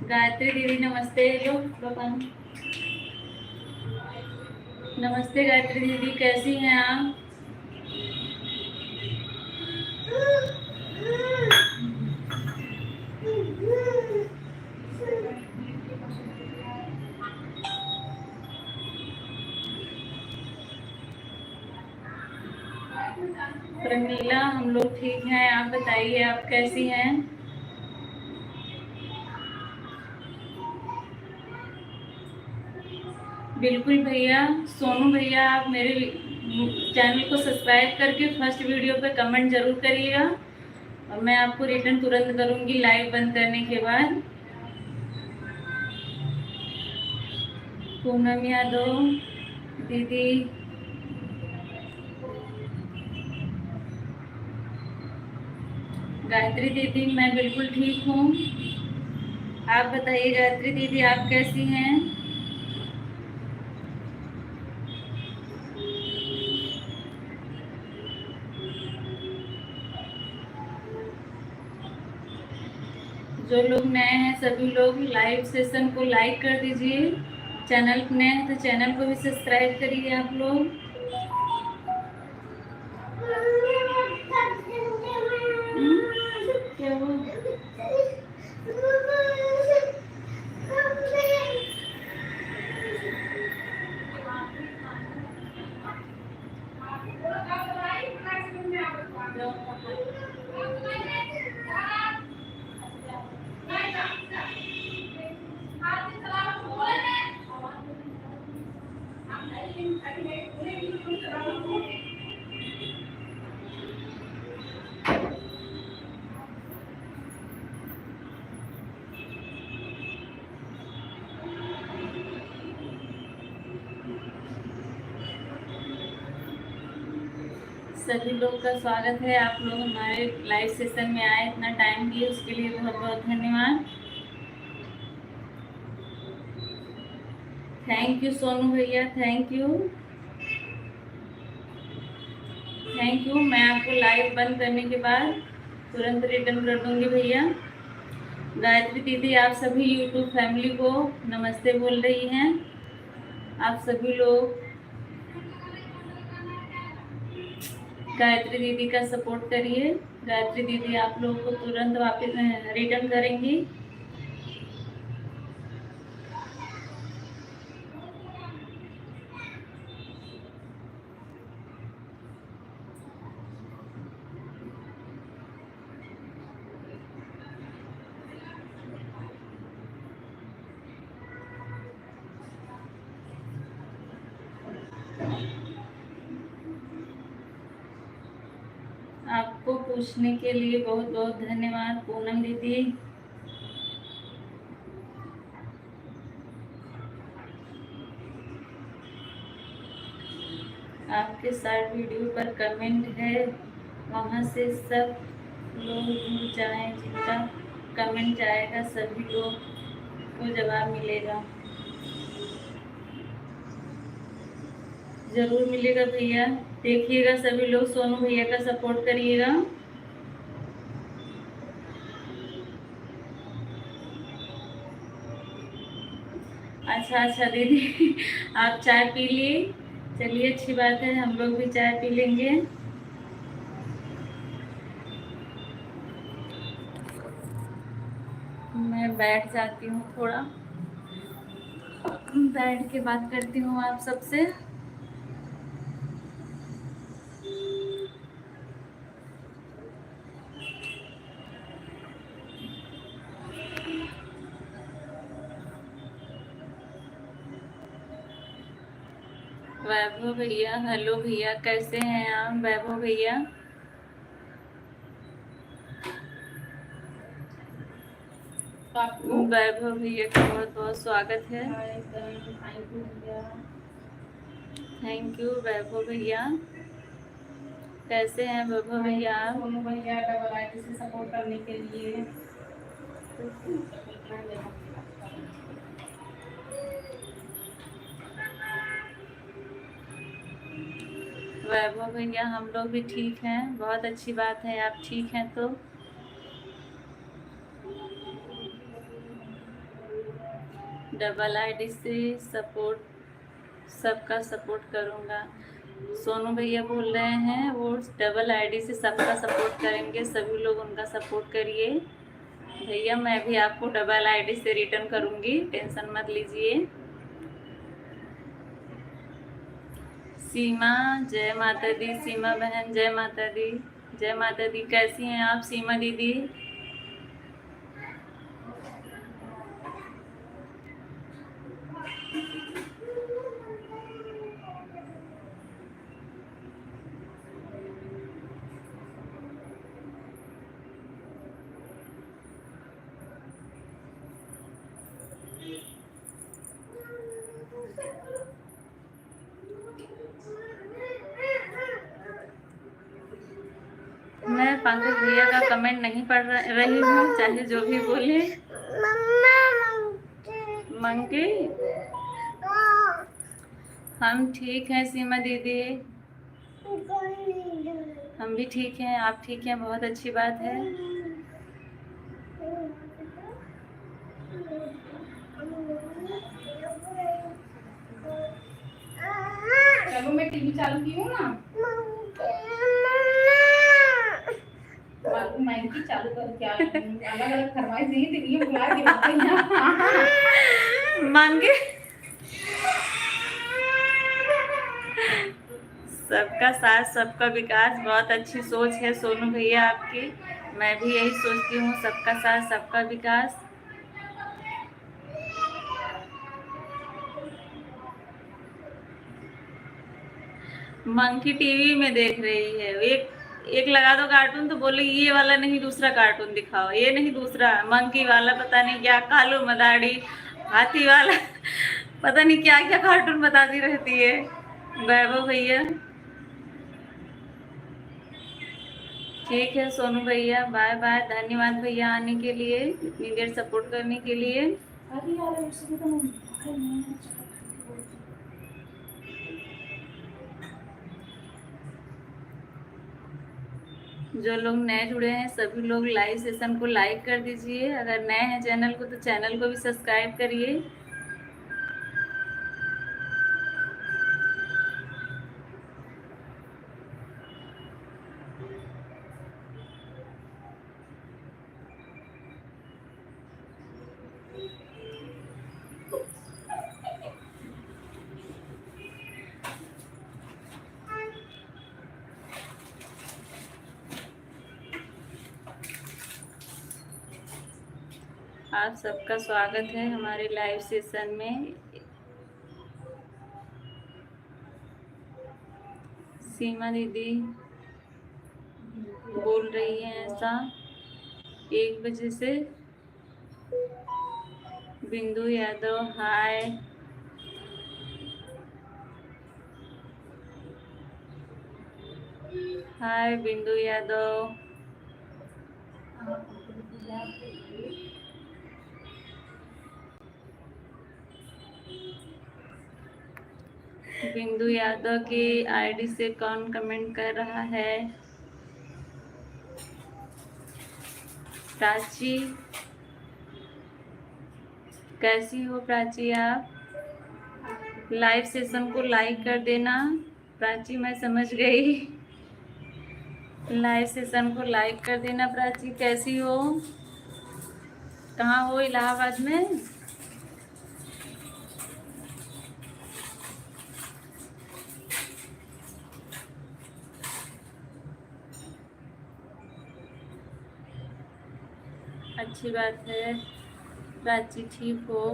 गायत्री दीदी नमस्ते। लो पानी। नमस्ते गायत्री दीदी, कैसी हैं आप? प्रमीला हम लोग ठीक हैं, आप बताइए आप कैसी हैं? बिल्कुल भैया। सोनू भैया, आप मेरे चैनल को सब्सक्राइब करके फर्स्ट वीडियो पे कमेंट जरूर करिएगा और मैं आपको रिटर्न तुरंत करूंगी लाइव बंद करने के बाद। पूनम यादव दीदी, गायत्री दीदी, मैं बिल्कुल ठीक हूँ। आप बताइए गायत्री दीदी, आप कैसी हैं? जो लोग नए हैं सभी लोग लाइव सेशन को लाइक कर दीजिए। चैनल नए हैं तो चैनल को भी सब्सक्राइब करिए आप लोग। क्या हुआ? सभी लोग का स्वागत है। आप लोग हमारे लाइव सेशन में आए, इतना टाइम दिए उसके लिए बहुत बहुत धन्यवाद। थैंक यू सोनू भैया, थैंक यू थैंक यू। मैं आपको लाइव बंद करने के बाद तुरंत रिटर्न कर दूंगी भैया। गायत्री दीदी, आप सभी यूट्यूब फैमिली को नमस्ते बोल रही हैं। आप सभी लोग गायत्री दीदी का सपोर्ट करिए। गायत्री दीदी आप लोग को तुरंत वापस रिटर्न करेंगी। आपको पूछने के लिए बहुत बहुत धन्यवाद पूनम दीदी। आपके साथ वीडियो पर कमेंट है, वहाँ से सब लोग जुड़ जाएं। जिनका कमेंट जाएगा सभी लोग को जवाब मिलेगा, जरूर मिलेगा भैया। देखिएगा सभी लोग, सोनू भैया का सपोर्ट करिएगा। अच्छा अच्छा दीदी आप चाय पी लिए, चलिए अच्छी बात है, हम लोग भी चाय पी लेंगे। मैं बैठ जाती हूँ, थोड़ा बैठ के बात करती हूँ आप सबसे। वैभव भैया, हेलो भैया, कैसे हैं आप वैभव भैया? वैभव भैया का बहुत बहुत स्वागत है। थैंक यू वैभव भैया। कैसे हैं वैभव भैया?
सोनू भैया डबल आईडी से सपोर्ट करने के लिए।
वैभव भैया, हम लोग भी ठीक हैं, बहुत अच्छी बात है आप ठीक हैं तो। डबल आईडी से सपोर्ट, सबका सपोर्ट करूँगा। सोनू भैया बोल रहे हैं वो डबल आईडी से सबका सपोर्ट करेंगे, सभी लोग उनका सपोर्ट करिए। भैया मैं भी आपको डबल आईडी से रिटर्न करूँगी, टेंशन मत लीजिए। सीमा, जय माता दी। सीमा बहन, जय माता दी। जय माता दी। कैसी हैं आप सीमा दीदी? पंकज भैया का कमेंट नहीं पढ़ रही हूँ, चाहे जो भी बोले। मंकी, हम ठीक हैं सीमा दीदी, हम भी ठीक हैं, आप ठीक हैं, बहुत अच्छी बात है।
चलो मैं टीवी चालू की हूँ ना, मैगी चालू कर, क्या अलग अलग फरमाइश दी थी, ये बुला के लाते हैं
मांगे। सबका साथ सबका विकास, बहुत अच्छी सोच है सोनू भैया आपकी। मैं भी यही सोचती हूँ, सबका साथ सबका विकास। मंकी टीवी में देख रही है, एक लगा दो कार्टून तो बोले ये वाला नहीं दूसरा कार्टून दिखाओ, ये नहीं दूसरा मंकी वाला, पता नहीं क्या कालू मदारी हाथी वाला पता नहीं क्या क्या कार्टून बताती रहती है वैभव भैया। ठीक है सोनू भैया, बाय बाय, धन्यवाद भैया आने के लिए, इतनी देर सपोर्ट करने के लिए। जो लोग नए जुड़े हैं सभी लोग लाइव सेशन को लाइक कर दीजिए, अगर नए हैं चैनल को तो चैनल को भी सब्सक्राइब करिए। आप सबका स्वागत है हमारे लाइव सेशन में। सीमा दीदी बोल रही है ऐसा 1 बजे से। बिंदु यादव हाय, हाय बिंदु यादव। बिंदु यादव की आईडी से कौन कमेंट कर रहा है? प्राची, कैसी हो प्राची? आप लाइव सेशन को लाइक कर देना। प्राची मैं समझ गई, लाइव सेशन को लाइक कर देना। प्राची कैसी हो, कहाँ हो? इलाहाबाद में? अच्छी बात है प्राची, ठीक हो।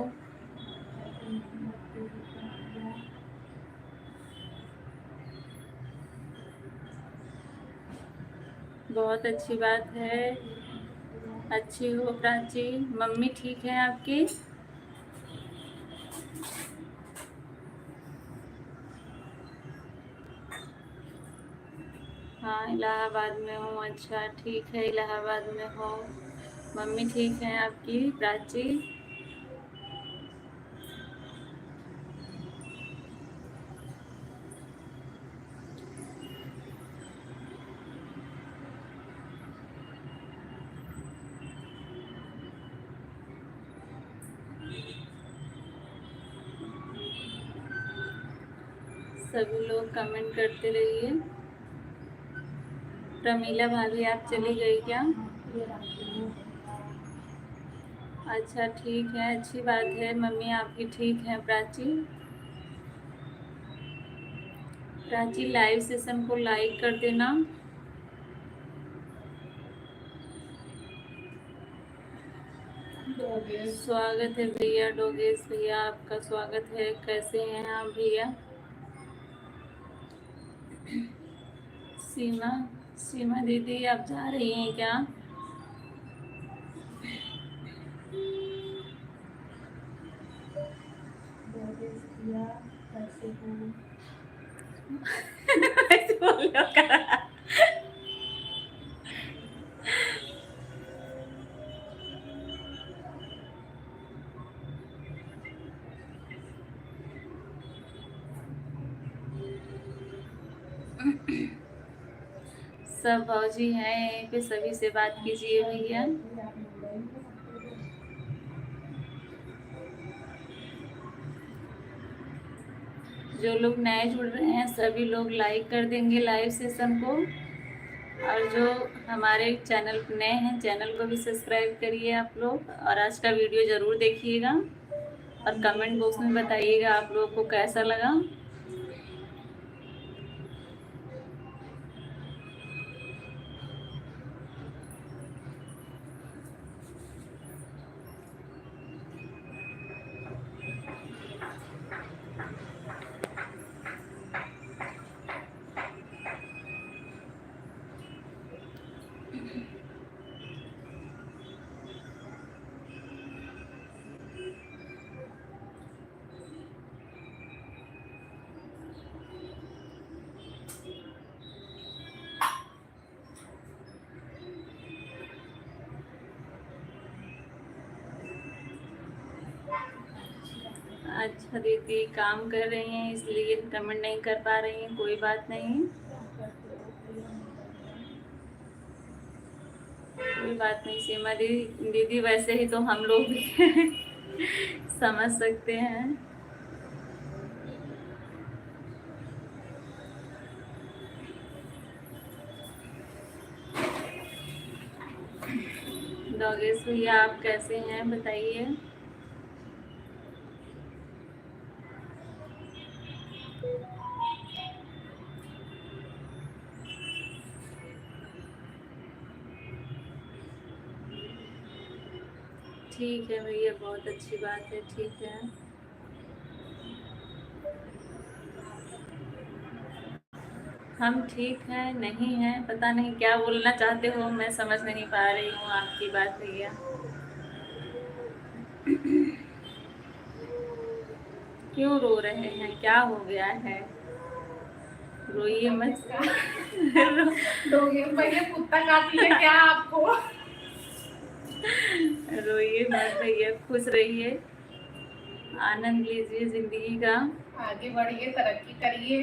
बहुत अच्छी बात है, अच्छी हो प्राची। मम्मी ठीक है आपकी? हाँ इलाहाबाद में हूँ, अच्छा ठीक है, इलाहाबाद में हो। मम्मी ठीक है आपकी प्राची? सभी लोग कमेंट करते रहिए। प्रमीला भाभी आप चली गई क्या? अच्छा ठीक है, अच्छी बात है। मम्मी आपकी ठीक है प्राची? प्राची लाइव सेशन को लाइक कर देना। स्वागत है भैया, डोगेश भैया आपका स्वागत है। कैसे हैं आप भैया? सीमा, सीमा दीदी आप जा रही हैं क्या? ऐसे बोलो सब भौजी हैं यहीं पे, सभी से बात कीजिए भैया। जो लोग नए जुड़ रहे हैं सभी लोग लाइक कर देंगे लाइव सेशन को, और जो हमारे चैनल पे नए हैं चैनल को भी सब्सक्राइब करिए आप लोग, और आज का वीडियो ज़रूर देखिएगा और कमेंट बॉक्स में बताइएगा आप लोगों को कैसा लगा। अच्छा दीदी, काम कर रही हैं इसलिए कमेंट नहीं कर पा रही हैं, कोई बात नहीं, कोई बात नहीं सीमा दीदी वैसे ही तो हम लोग भी समझ सकते हैं। डॉगेश भैया आप कैसे हैं बताइए। ठीक है भैया, बहुत अच्छी बात है, ठीक है। हम ठीक हैं नहीं हैं, पता नहीं क्या बोलना चाहते हो, मैं समझ नहीं पा रही हूँ आपकी बात भैया। क्यों रो रहे हैं, क्या हो गया है? रोइए मत।
भैया कुत्ता काट लिया क्या आपको?
रोइए मत भैया, खुश रहिए, आनंद लीजिए जिंदगी का,
आगे बढ़िए, तरक्की करिए।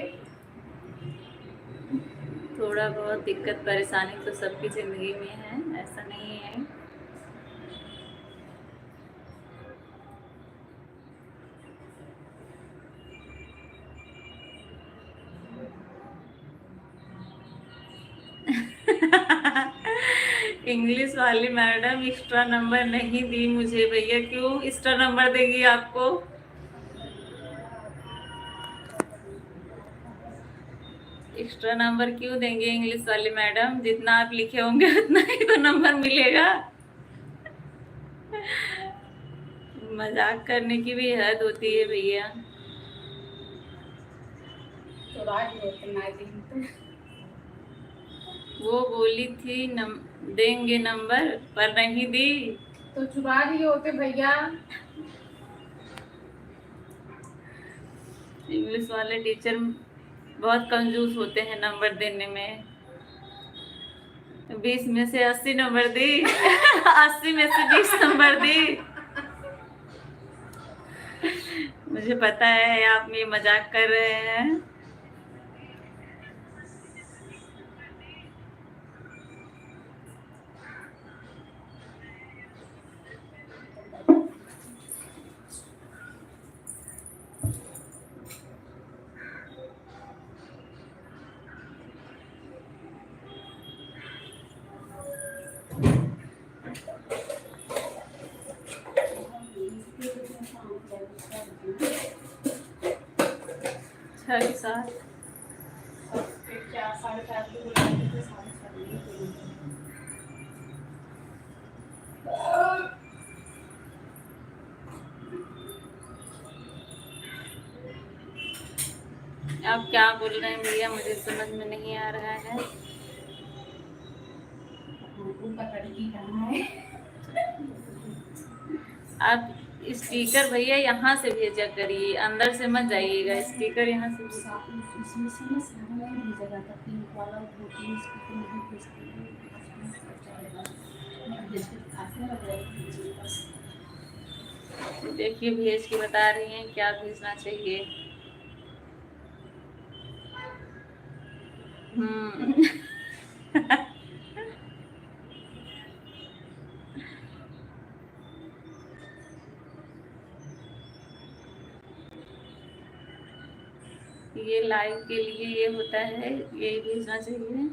थोड़ा बहुत दिक्कत परेशानी तो सबकी जिंदगी में है, ऐसा नहीं है। इंग्लिश वाली मैडम एक्स्ट्रा नंबर नहीं दी मुझे भैया, क्यों एक्स्ट्रा नंबर देगी आपको? एक्स्ट्रा नंबर क्यों देंगे इंग्लिश वाली मैडम, जितना आप लिखे होंगे उतना ही तो नंबर मिलेगा। मजाक करने की भी हद होती है भैया। वो बोली थी देंगे नंबर, पर नहीं दी।
तो चुरा लिए होते भैया।
इंग्लिश वाले टीचर बहुत कंजूस होते हैं नंबर देने में। 20 में से 80 नंबर दी। 80 में से 20 नंबर दी। मुझे पता है आप ये मजाक कर रहे हैं। छह के साथ आप क्या बोल रहे हैं भैया, मुझे समझ में नहीं आ रहा है। आप स्टिकर भैया यहाँ से भेजा करिए, अंदर से मत जाइएगा, स्टिकर यहाँ से देखिए भेज के बता रही हैं क्या भेजना चाहिए। हम्म। ये लाइव के लिए ये होता है, यही भेजना चाहिए।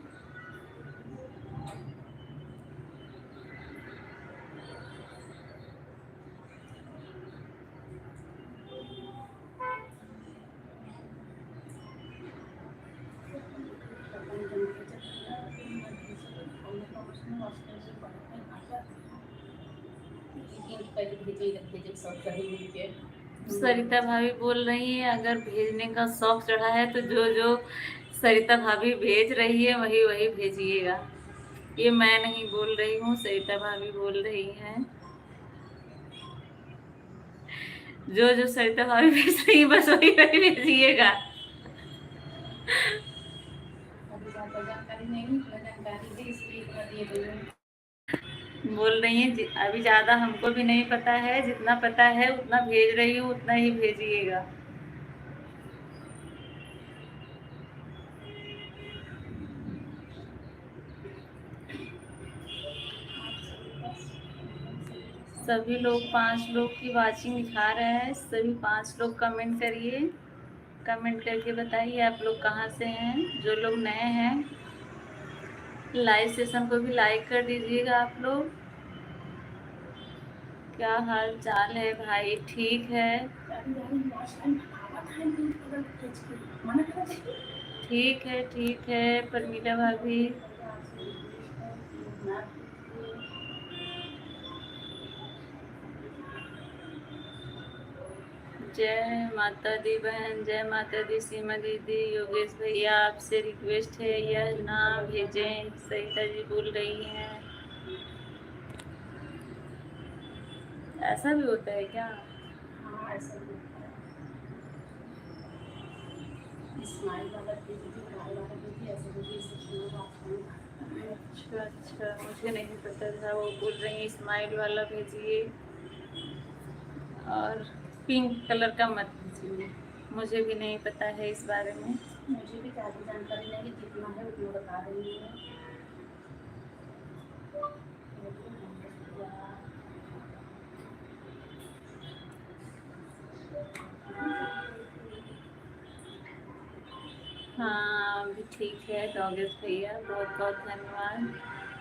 सरिता भाभी बोल रही है अगर भेजने का शौक चढ़ा है तो जो जो सरिता भाभी भेज रही है वही वही भेजिएगा। ये मैं नहीं बोल रही हूँ, सरिता भाभी बोल रही हैं। जो जो सरिता भाभी भेज रही है बस वही वही भेजिएगा। बोल रही हैं अभी ज़्यादा हमको भी नहीं पता है, जितना पता है उतना भेज रही हूँ, उतना ही भेजिएगा। सभी लोग 5 लोग की वाचिंग दिखा रहे हैं, सभी 5 लोग कमेंट करिए, कमेंट करके बताइए आप लोग कहाँ से हैं। जो लोग नए हैं लाइव सेशन को भी लाइक कर दीजिएगा आप लोग। क्या हाल चाल है भाई? ठीक है, ठीक है, ठीक है परमीला भाभी। जय माता दी बहन, जय माता दी सीमा दीदी। योगेश भैया आपसे रिक्वेस्ट है यह ना भेजें, सरिता जी बोल रही हैं। ऐसा भी होता है क्या? हाँ ऐसा भी होता है। स्माइल वाला भेजिए, ऐसे भेजिए। अच्छा अच्छा, मुझे नहीं पता था। वो बोल रही हैं स्माइल वाला भेजिए और पिंक कलर का मत भेजिए। मुझे भी नहीं पता है इस बारे में, मुझे भी ज़्यादा जानकारी नहीं, जितना है उतना बता रही हूँ। हाँ अभी ठीक है योगेश भैया, बहुत बहुत धन्यवाद।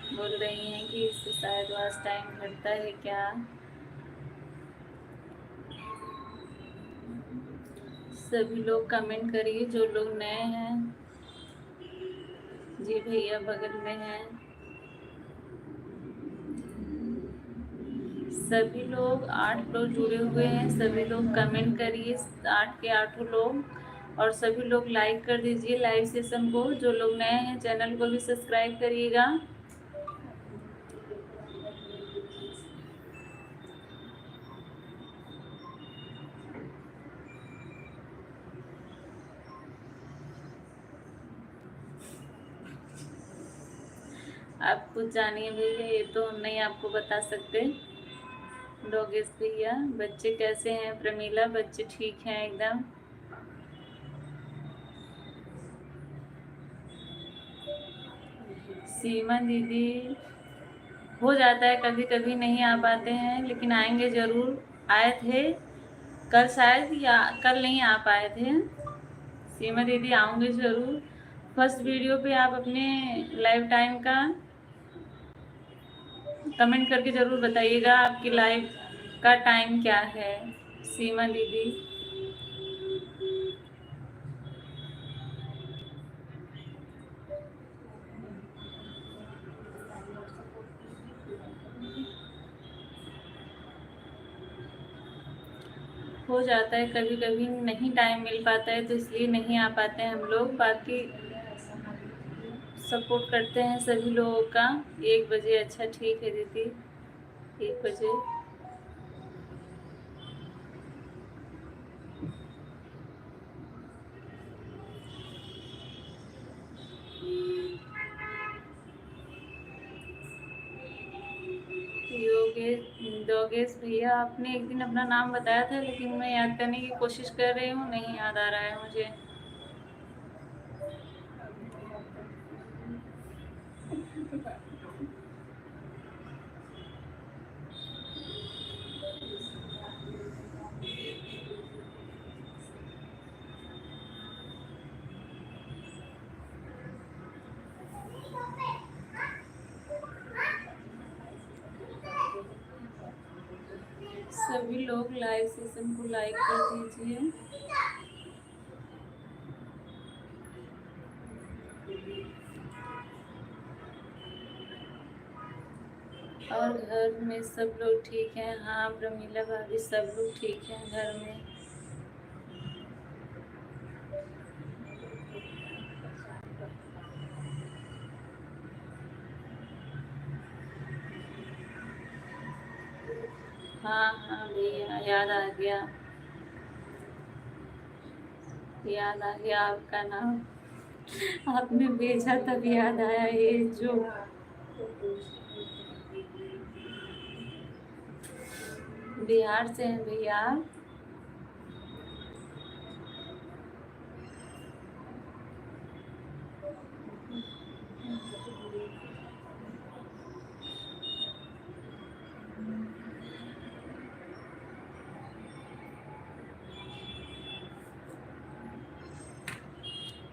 बोल रही हैं कि इससे शायद वॉच टाइम घटता है क्या? सभी लोग कमेंट करिए जो लोग नए हैं। जी भैया बगल में हैं। सभी लोग 8 लोग जुड़े हुए हैं, सभी लोग कमेंट करिए 8 के 8 लोग, और सभी लोग लाइक कर दीजिए लाइव सेशन को। जो लोग नए हैं चैनल को भी सब्सक्राइब करिएगा। आप कुछ जानिए भैया, ये तो हम नहीं आपको बता सकते। योगेश भैया बच्चे कैसे हैं? प्रमीला बच्चे ठीक हैं एकदम। सीमा दीदी हो जाता है कभी कभी नहीं आ पाते हैं, लेकिन आएंगे ज़रूर। आए थे कल शायद, या कल नहीं आ पाए थे। सीमा दीदी आऊँगी ज़रूर। फर्स्ट वीडियो पे आप अपने लाइव टाइम का कमेंट करके ज़रूर बताइएगा आपकी लाइव का टाइम क्या है सीमा दीदी। हो जाता है कभी कभी नहीं टाइम मिल पाता है, तो इसलिए नहीं आ पाते हैं हम लोग। बाकी सपोर्ट करते हैं सभी लोगों का। 1 बजे अच्छा ठीक है दीदी, 1 बजे। योगेश भैया आपने एक दिन अपना नाम बताया था, लेकिन मैं याद करने की कोशिश कर रही हूँ, नहीं याद आ रहा है मुझे। सभी लोग लाइव सेशन को लाइक कर दीजिए। और घर में सब लोग ठीक हैं? हाँ प्रमीला भाभी, सब लोग ठीक हैं घर में। हाँ हाँ भैया, याद आ गया, याद आ गया आपका नाम, आपने भेजा तब याद आया। ये जो बिहार से हैं भैया।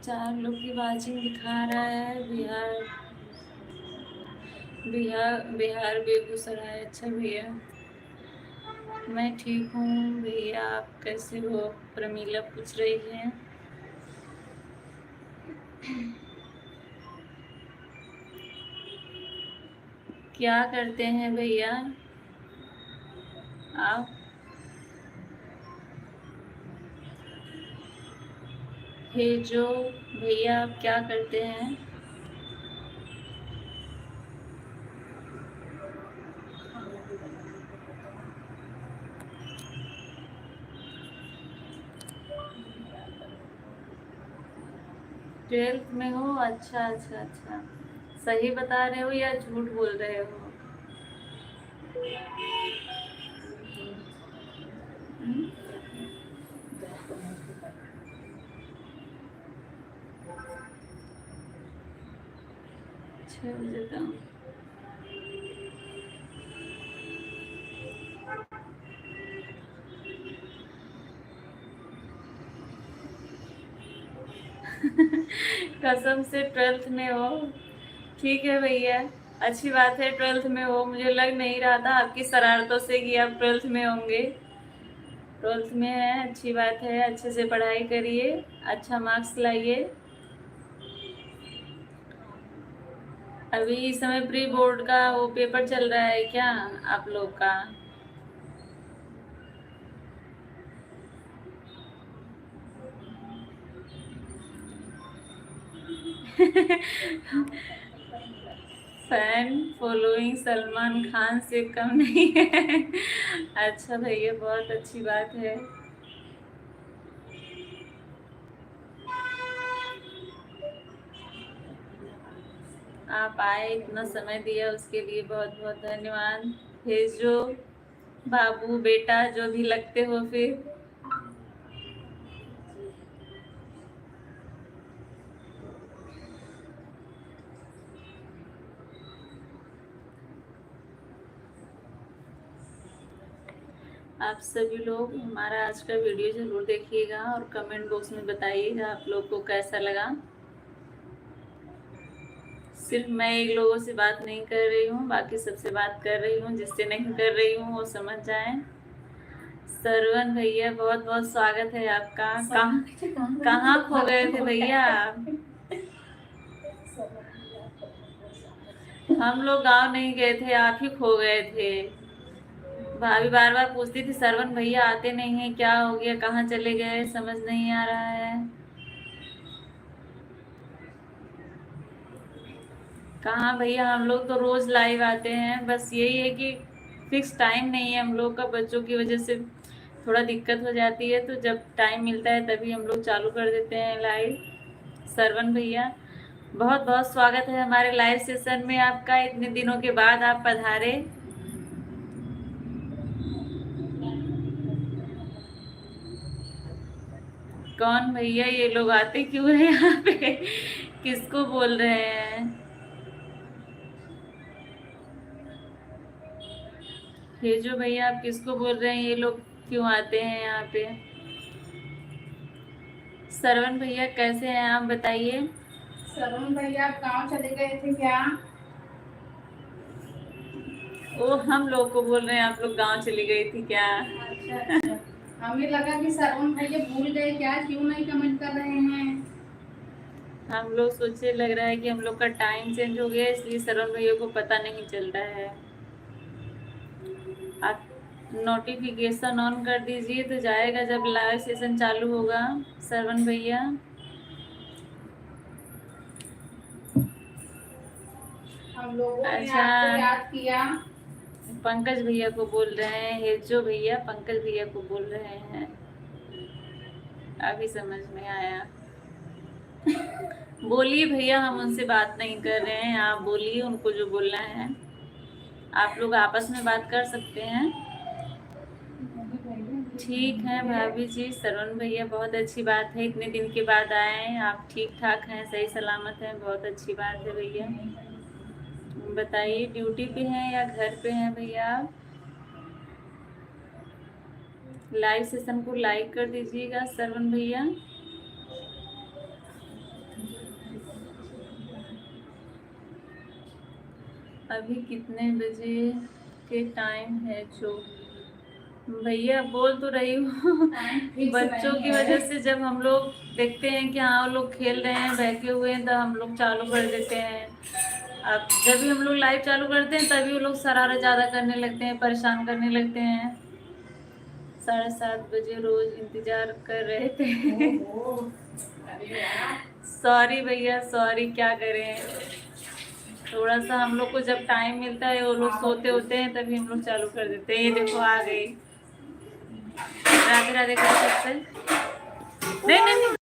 4 लोग की वाचिंग दिखा रहा है। बिहार बेगूसराय। अच्छा भैया, मैं ठीक हूँ भैया, आप कैसे हो? प्रमीला पूछ रही है। क्या करते हैं भैया आप? हे जो भैया, आप क्या करते हैं? ट्वेल्थ में हो? अच्छा अच्छा अच्छा, सही बता रहे हो या झूठ बोल रहे हो? हम्म? 6 बजे का। कसम से 12th में हो? ठीक है भैया, अच्छी बात है 12th में हो। मुझे लग नहीं रहा था आपकी शरारतों से कि आप 12th में होंगे। 12th में है, अच्छी बात है, अच्छे से पढ़ाई करिए, अच्छा मार्क्स लाइए। अभी इस समय प्री बोर्ड का वो पेपर चल रहा है क्या आप लोग का? फैन फॉलोइंग सलमान खान से कम नहीं है। अच्छा भैया, बहुत अच्छी बात है। आप आए, इतना समय दिया, उसके लिए बहुत बहुत धन्यवाद। भेजो बाबू बेटा, जो भी लगते हो फिर। आप सभी लोग हमारा आज का वीडियो जरूर देखिएगा और कमेंट बॉक्स में बताइएगा आप लोग को कैसा लगा। सिर्फ मैं एक लोगों से बात नहीं कर रही हूँ, बाकी सबसे बात कर रही हूँ। जिससे नहीं कर रही हूँ वो समझ जाएं। सरवन भैया, बहुत बहुत स्वागत है आपका। कहाँ खो गए थे भैया? हम लोग गांव नहीं गए थे, आप ही खो गए थे। भाभी बार बार पूछती थी सरवन भैया आते नहीं है, क्या हो गया, कहाँ चले गए, समझ नहीं आ रहा है। कहाँ भैया, हम लोग तो रोज लाइव आते हैं, बस यही है कि फिक्स टाइम नहीं है हम लोग का। बच्चों की वजह से थोड़ा दिक्कत हो जाती है, तो जब टाइम मिलता है तभी हम लोग चालू कर देते हैं लाइव। सरवन भैया, बहुत बहुत स्वागत है हमारे लाइव सेशन में आपका। इतने दिनों के बाद आप पधारे। कौन भैया ये लोग आते क्यों है यहाँ पे? किसको बोल रहे हैं? ये जो भैया, आप किसको बोल रहे हैं? ये लोग क्यों आते हैं यहाँ पे? सरवण भैया कैसे हैं आप, बताइए।
सरवण भैया, आप गाँव चले गए थे क्या?
वो हम लोग को बोल रहे हैं आप लोग गांव चली गई थी क्या?
अच्छा अच्छा, हमें लगा कि श्रवण भैया भूल गए क्या, क्यों नहीं कमेंट कर रहे हैं।
हम लोग सोचे लग रहा है कि हम लोग का टाइम चेंज हो गया इसलिए श्रवण भैया को पता नहीं चल रहा है। आप नोटिफिकेशन ऑन कर दीजिए तो जाएगा जब लाइव सेशन चालू होगा श्रवण भैया।
हम लोगों ने
अच्छा,
आपको याद किया।
पंकज भैया को बोल रहे हैं, हेजो भैया पंकज भैया को बोल रहे हैं। अभी समझ में आया। बोलिए भैया, हम उनसे बात नहीं कर रहे हैं, आप बोलिए उनको जो बोलना है। आप लोग आपस में बात कर सकते हैं। ठीक है भाभी जी, श्रवण भैया बहुत अच्छी बात है, इतने दिन के बाद आए हैं, आप ठीक ठाक हैं, सही सलामत हैं, बहुत अच्छी बात है भैया। बताइए ड्यूटी पे हैं या घर पे हैं भैया आप? लाइव सेशन को लाइक कर दीजिएगा श्रवण भैया। अभी कितने बजे के टाइम है जो भैया बोल तो रही हूँ। बच्चों की वजह से जब हम लोग देखते हैं कि हाँ वो लोग खेल रहे हैं बैठे हुए हैं तो हम लोग चालू कर देते हैं। अब जब भी हम लोग लाइव चालू करते हैं तभी वो लोग शरारत ज़्यादा करने लगते हैं, परेशान करने लगते हैं। 7:30 बजे रोज इंतजार कर रहे थे। सॉरी भैया सॉरी, क्या करें, थोड़ा सा हम लोग को जब टाइम मिलता है वो लोग सोते होते हैं तभी हम लोग चालू कर देते हैं। ये देखो आ गई, राधे राधे कर सकते। नहीं नहीं नहीं,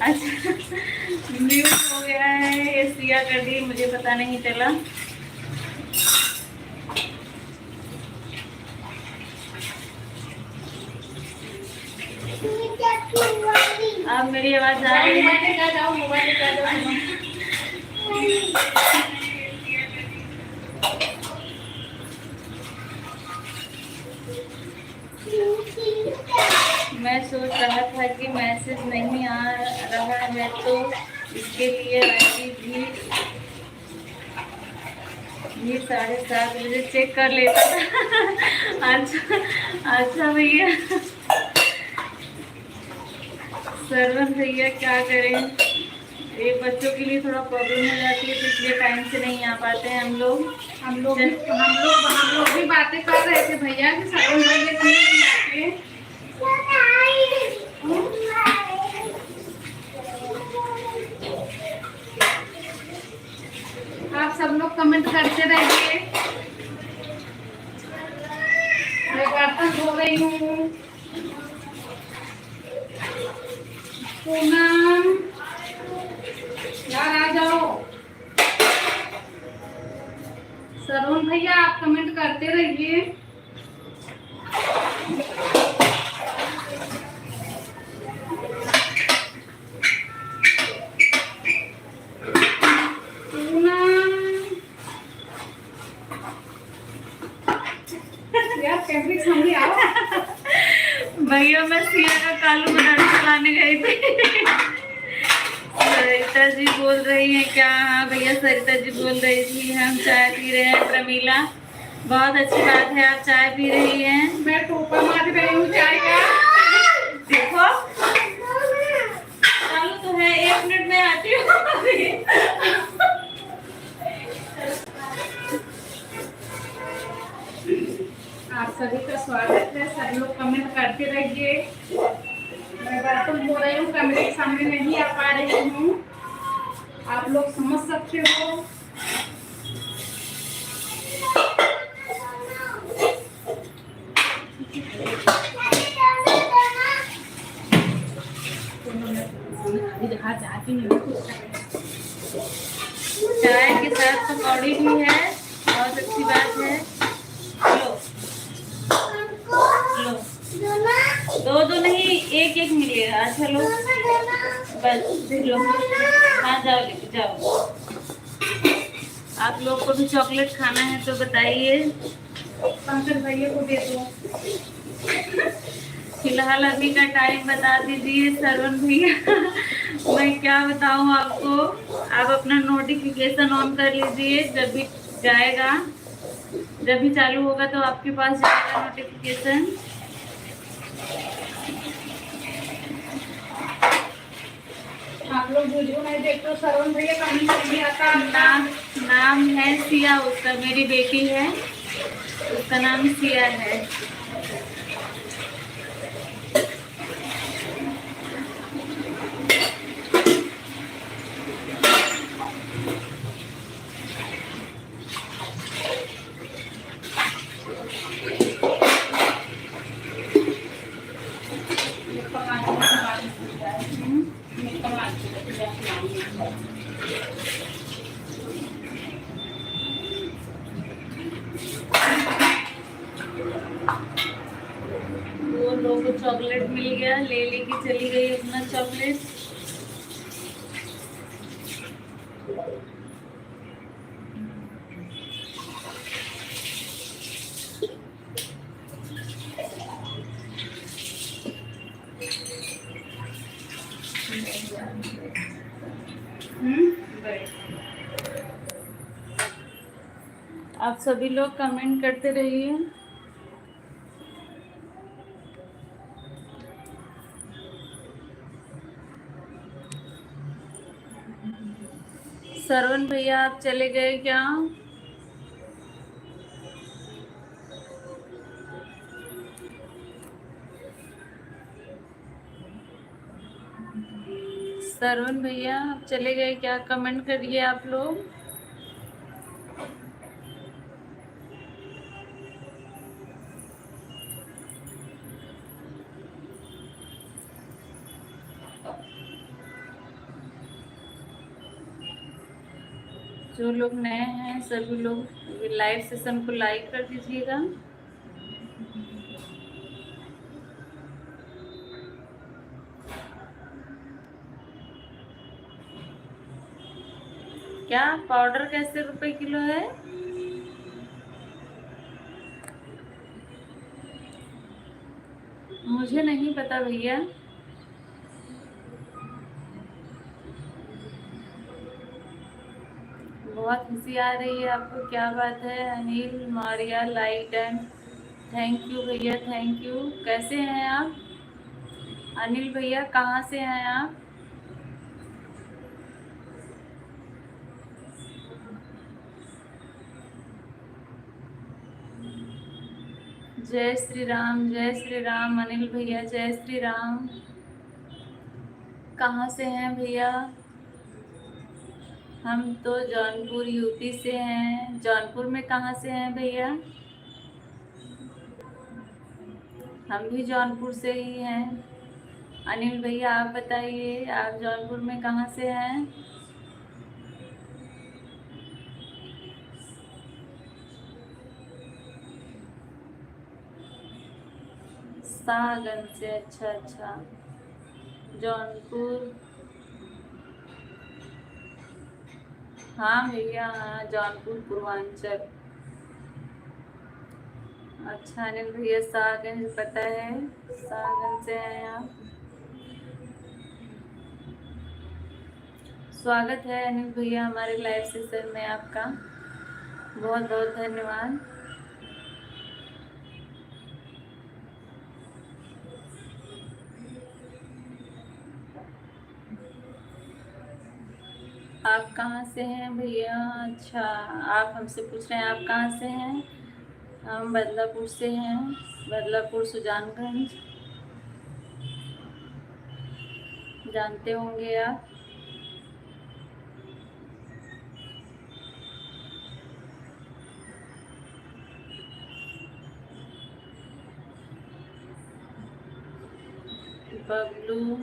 अच्छा म्यूट हो गया है, ये सिया कर दी, मुझे पता नहीं चला। अब मेरी आवाज आ रही है?
मोबाइल लेकर जाओ।
मैं सोच रहा था कि मैसेज नहीं आ रहा है तो इसके लिए आईडी भी 7:30 बजे चेक कर लेता था। अच्छा अच्छा भैया, श्रवण भैया क्या करें, ये बच्चों के लिए थोड़ा प्रॉब्लम हो जाती है तो इसलिए टाइम से नहीं आ पाते हैं हम लोग।
हम लोग भी बातें कर रहे थे भैया कि श्रवण भैया क्यों नहीं आते। आप सब लोग कमेंट करते रहिए। मैं बर्तन धो रही हूँ। पूनम यार आ जाओ। श्रवण भैया आप कमेंट करते रहिए।
भैया मैं सिया का कालू बनाना चलाने गई थी। सरिता जी बोल रही हैं क्या? हाँ भैया सरिता जी बोल रही थी हम चाय पी रहे हैं। प्रमीला बहुत अच्छी बात है, आप चाय पी रही हैं।
मैं टोपा मार रही हूँ चाय का।
देखो चालू तो है, 1 मिनट में आती हूँ अभी।
आप सभी का स्वागत है। सब लोग कमेंट करते रहिए। मैं बर्तन धो रही हूँ, कैमरे के सामने नहीं आ पा रही हूँ, आप लोग समझ सकते हो।
चाय के साथ पकौड़ी भी है, बहुत अच्छी बात है। लो लो, दो दो नहीं, एक एक मिलेगा। अच्छा लो, बस फिर लो। हाँ जाओ, लेके जाओ। आप लोग को भी चॉकलेट खाना है तो बताइए।
पंकज भैया को दे दो।
फिलहाल अभी का टाइम बता दीजिए श्रवण भैया। मैं क्या बताऊं आपको। आप अपना नोटिफिकेशन ऑन कर लीजिए, जब भी जाएगा, जब भी चालू होगा तो आपके पास जाएगा नोटिफिकेशन।
आप लोग वीडियो नहीं देखते हो, श्रवण भैया कमेंट नहीं आता आपका।
नाम है सिया, उसका, मेरी बेटी है, उसका नाम सिया है। वो लोगों को चॉकलेट मिल गया, ले लेके चली गई अपना चॉकलेट। आप सभी लोग कमेंट करते रहिए। श्रवण भैया आप चले गए क्या? श्रवण भैया आप चले गए क्या? कमेंट करिए आप लोग। जो लोग नए हैं सभी लोग लाइव सेशन को लाइक कर दीजिएगा। क्या पाउडर कैसे रुपए किलो है? मुझे नहीं पता भैया। बहुत हंसी आ रही है आपको, क्या बात है? Anil Maria light and thank you भैया, थैंक यू। कैसे हैं आप अनिल भैया, कहाँ से हैं आप? जय श्री राम, जय श्री राम अनिल भैया, जय श्री राम। कहाँ से हैं भैया? हम तो जौनपुर यूपी से हैं। जौनपुर में कहाँ से हैं भैया? हम भी जौनपुर से ही हैं। अनिल भैया आप बताइए, आप जौनपुर में कहाँ से हैं? शाहगंज से, अच्छा अच्छा। जौनपुर, हाँ भैया, हाँ जौनपुर पूर्वांचल। अच्छा अनिल भैया शाहगंज पता है, शाहगंज से हैं आप। स्वागत है अनिल भैया हमारे लाइव सेशन में आपका, बहुत बहुत धन्यवाद। आप कहाँ से हैं भैया? अच्छा, आप हमसे पूछ रहे हैं आप कहाँ से हैं? हम बदलापुर से हैं, बदलापुर सुजानगंज, जानते होंगे आप। बबलू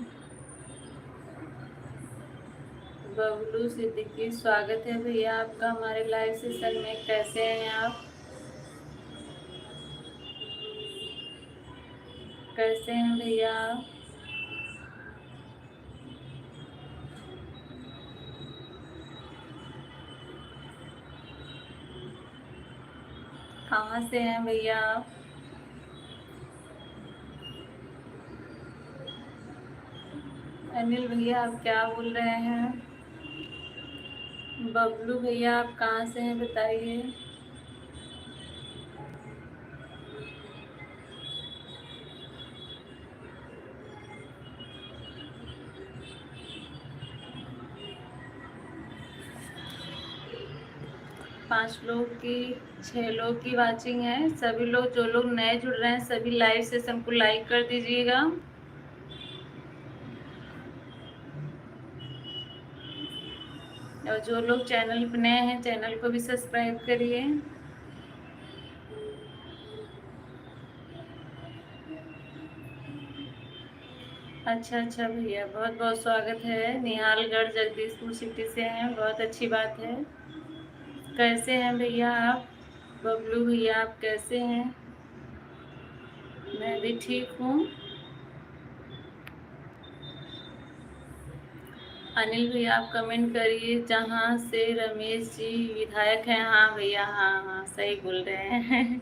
बबलू सिद्दीकी, स्वागत है भैया आपका हमारे लाइव सेशन में। कैसे हैं आप? कैसे हैं भैया? कहाँ से हैं भैया आप? अनिल भैया आप क्या बोल रहे हैं? बबलू भैया आप कहाँ से हैं बताइए। 5 लोग की 6 लोग की वाचिंग है। सभी लोग जो लोग नए जुड़ रहे हैं सभी लाइव सेशन को लाइक कर दीजिएगा। और जो लोग चैनल पर नए हैं चैनल को भी सब्सक्राइब करिए। अच्छा भैया, बहुत बहुत स्वागत है। निहालगढ़ जगदीशपुर सिटी से हैं, बहुत अच्छी बात है। कैसे हैं भैया आप? बबलू भैया आप कैसे हैं? मैं भी ठीक हूँ। अनिल भैया आप कमेंट करिए जहाँ से रमेश जी विधायक हैं। हाँ भैया, हाँ सही बोल रहे हैं।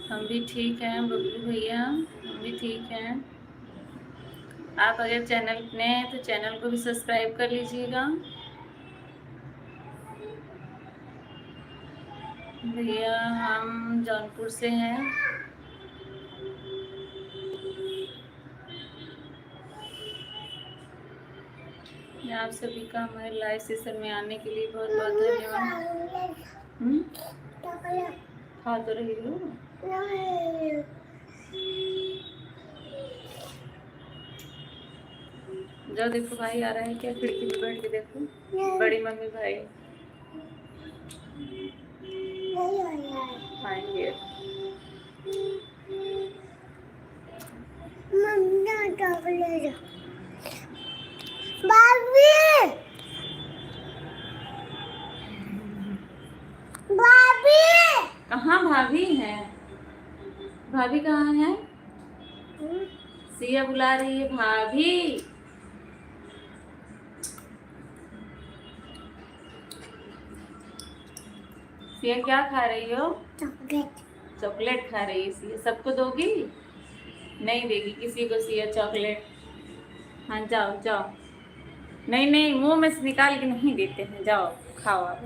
हम भी ठीक हैं बबलू भैया, हम भी ठीक हैं। आप अगर चैनल नए हैं तो चैनल को भी सब्सक्राइब कर लीजिएगा। भैया हम जौनपुर से हैं। आप सभी का हमारे लाइव सेशन में आने के लिए बहुत बहुत धन्यवाद। खा तो रही हो। जाओ देखो भाई आ रहा है क्या, खिड़की पे बैठ के देखो। बड़ी मम्मी भाई आएंगे। कहाँ भाभी हैं? भाभी कहाँ है? सिया बुला रही है भाभी। सिया क्या खा रही हो? चॉकलेट खा रही है सिया। सबको दोगी? नहीं देगी किसी को सिया चॉकलेट। हाँ जाओ जाओ। नहीं मुंह में से निकाल के नहीं देते हैं। जाओ खाओ आप।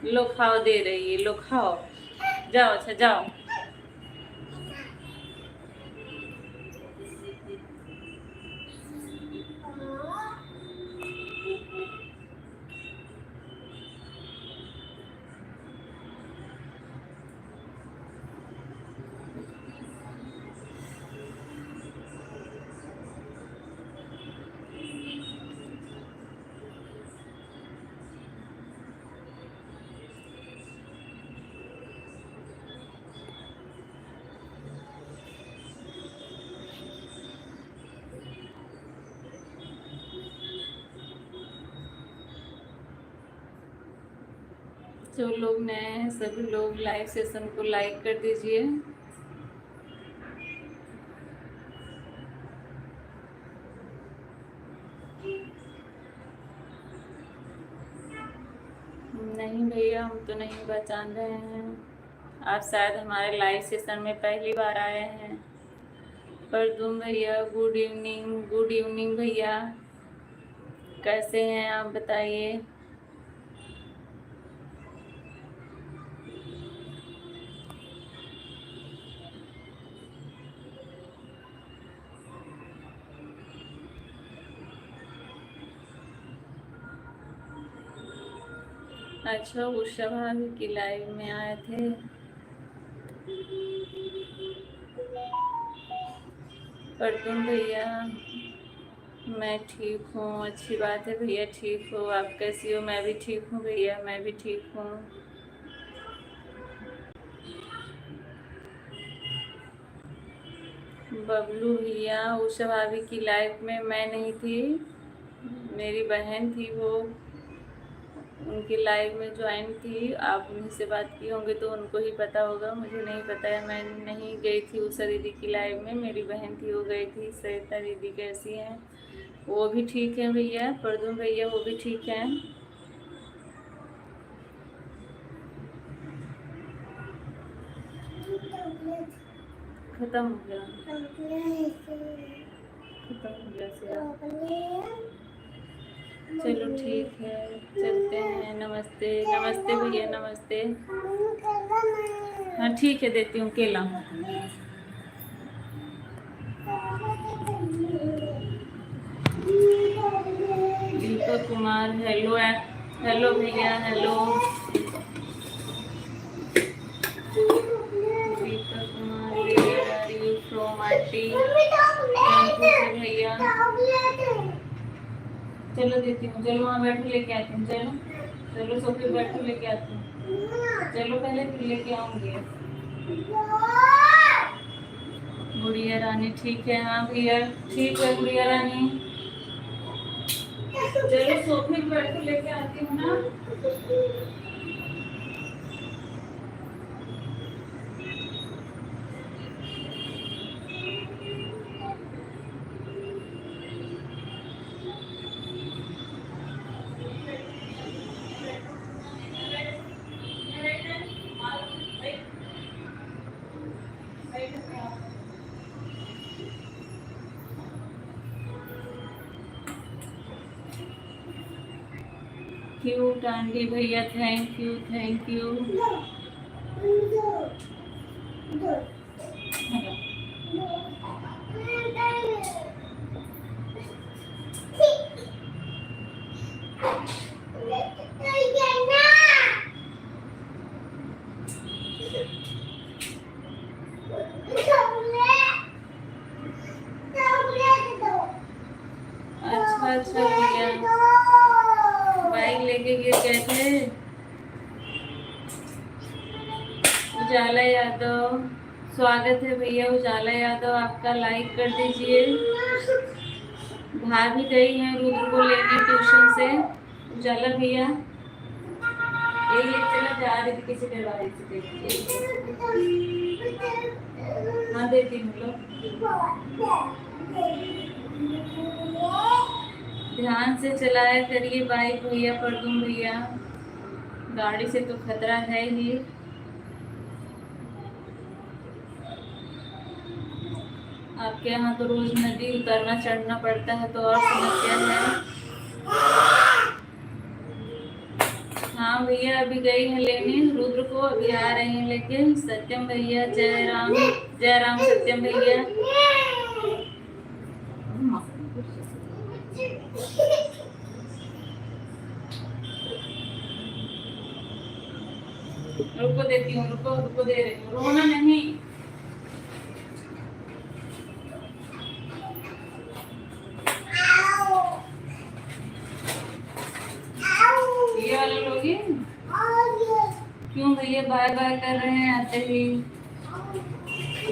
लो खाओ, दे रही है, लो खाओ। जाओ अच्छा जाओ। जो लोग नए हैं सभी लोग लाइव सेशन को लाइक कर दीजिए। नहीं भैया हम तो नहीं पहचान रहे हैं। आप शायद हमारे लाइव सेशन में पहली बार आए हैं। परदुम भैया गुड इवनिंग भैया, कैसे हैं आप बताइए। अच्छा, उषा भाभी की लाइव में आए थे। पर तुम भैया, मैं ठीक हूँ। अच्छी बात है भैया, ठीक हो। आप कैसी हो? मैं भी ठीक हूँ भैया, मैं भी ठीक हूँ। बबलू भैया, उषा भाभी की लाइफ में मैं नहीं थी, मेरी बहन थी, वो उनकी लाइव में ज्वाइन थी। आप उन्हीं से बात की होंगे तो उनको ही पता होगा, मुझे नहीं पता है। मैं नहीं गई थी उषा दीदी की लाइव में, मेरी बहन थी, वो गई थी। सरिता दीदी कैसी हैं? वो भी ठीक है भैया। परदून भैया वो भी ठीक हैं। खत्म हो गया, खत्म हो गया सिया। चलो ठीक है, चलते हैं। नमस्ते, नमस्ते भैया, नमस्ते। हाँ ठीक है, देती हूँ केला। दीपक कुमार, हेलो हेलो भैया, hello. Deepak Kumar, where are you from aunty? भैया चलो देती हूँ, चलो वहाँ बैठो, लेके आती हूँ। चलो चलो, सोफे बैठो, लेके आती हूँ। चलो पहले फिर लेके आऊंगी। गुड़िया रानी ठीक है? हाँ भैया ठीक है गुड़िया रानी। चलो सोफे पे बैठो, लेके आती हूँ ना। क्यूट आंटी भैया, थैंक यू, थैंक यू। अच्छा अच्छा भैया, बाइक लेके गिर गए थे। उजाला यादव, स्वागत है भैया। उजाला यादव आपका, लाइक कर दीजिए। भाभी गई हैं रुद्र को लेने ट्यूशन से। उजाला भैया ये चला जा रही थी, किसी करवा रही थी। हाँ देती हूँ लो। ध्यान से चलाया करिए बाइक भैया, परदून भैया, गाड़ी से तो खतरा है ही। आपके यहाँ तो रोज नदी उतरना चढ़ना पड़ता है, तो और समस्या है। हाँ भैया, अभी गई है लेने रुद्र को, अभी आ रहे हैं लेके। सत्यम भैया, जय राम, जय राम सत्यम भैया। रुको देती हूँ, रुको रुको, दे रही हूँ, रोना नहीं। ये वाला लोगी? क्यों भैया बाय बाय कर रहे हैं आते ही?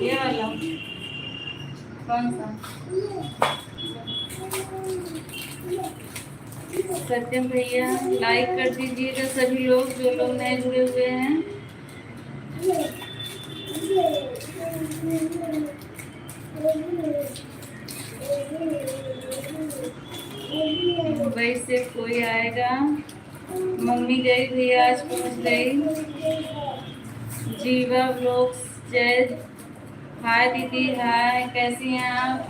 ये वाला कौन सा? सत्यम भैया लाइक कर दीजिएगा सभी लोग, जो लोग नए जुड़े हुए हैं। मुंबई से कोई आएगा? मम्मी गई भैया, आज पहुंच गई। जीवा ब्लॉग्स, जय, हाय दीदी, हाय, कैसी हैं आप?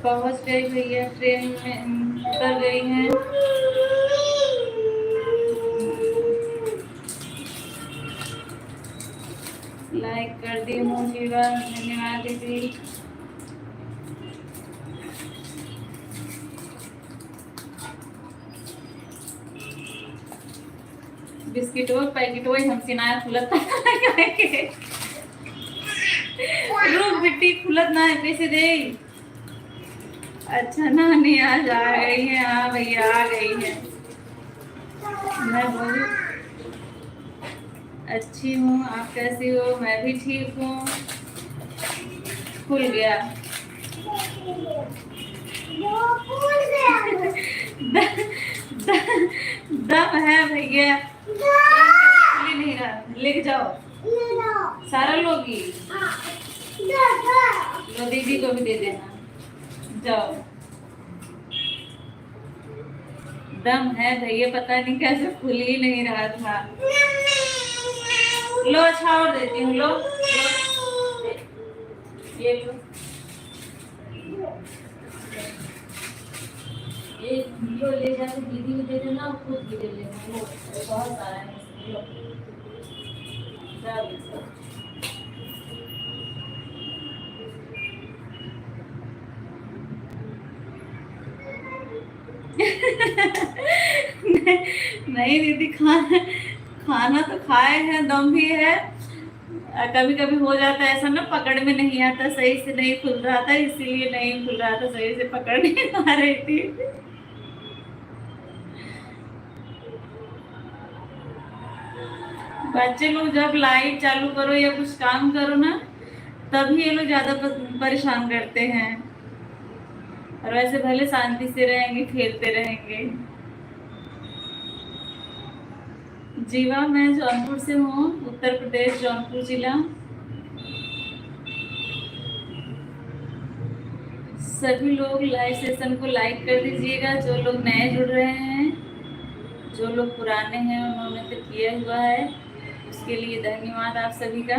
पहुंच गई भैया, ट्रेन में उतर गई हैं। लाइक कर दी हूँ जीवा, धन्यवाद दीदी। बिस्किट वो पैकेट वही हम सिनाया खुलत रूप बिट्टी खुलत ना है कैसे दे। अच्छा नानी आज आ गई है। हाँ भैया आ गई है। मैं बहुत अच्छी हूँ, आप कैसी हो? मैं भी ठीक हूँ। खुल गया दम है भैया, खुल नहीं रहा। लिख जाओ सारा लोगी। लो दीदी को भी दे देना। जाओ दम है भैया, पता नहीं कैसे खुल ही नहीं रहा था। लो अच्छा और देती हूँ। लो ये लो लो ले जाके दीदी को दे देना और खुद भी ले लेना। लो बहुत सारा है। लो जाओ। नहीं दीदी खाना खाना तो खाए हैं, दम भी है। कभी कभी हो जाता है ऐसा ना, पकड़ में नहीं आता, सही से नहीं खुल रहा था, इसीलिए नहीं खुल रहा था, सही से पकड़ नहीं पा रही थी। बच्चे लोग जब लाइट चालू करो या कुछ काम करो ना, तभी ये लोग ज्यादा परेशान करते हैं। और वैसे भले शांति से रहेंगे, खेलते रहेंगे। जीवा, मैं जौनपुर से हूँ, उत्तर प्रदेश, जौनपुर जिला। सभी लोग लाइव सेशन को लाइक कर दीजिएगा, जो लोग नए जुड़ रहे हैं। जो लोग पुराने हैं उन्होंने तो किया हुआ है, उसके लिए धन्यवाद आप सभी का।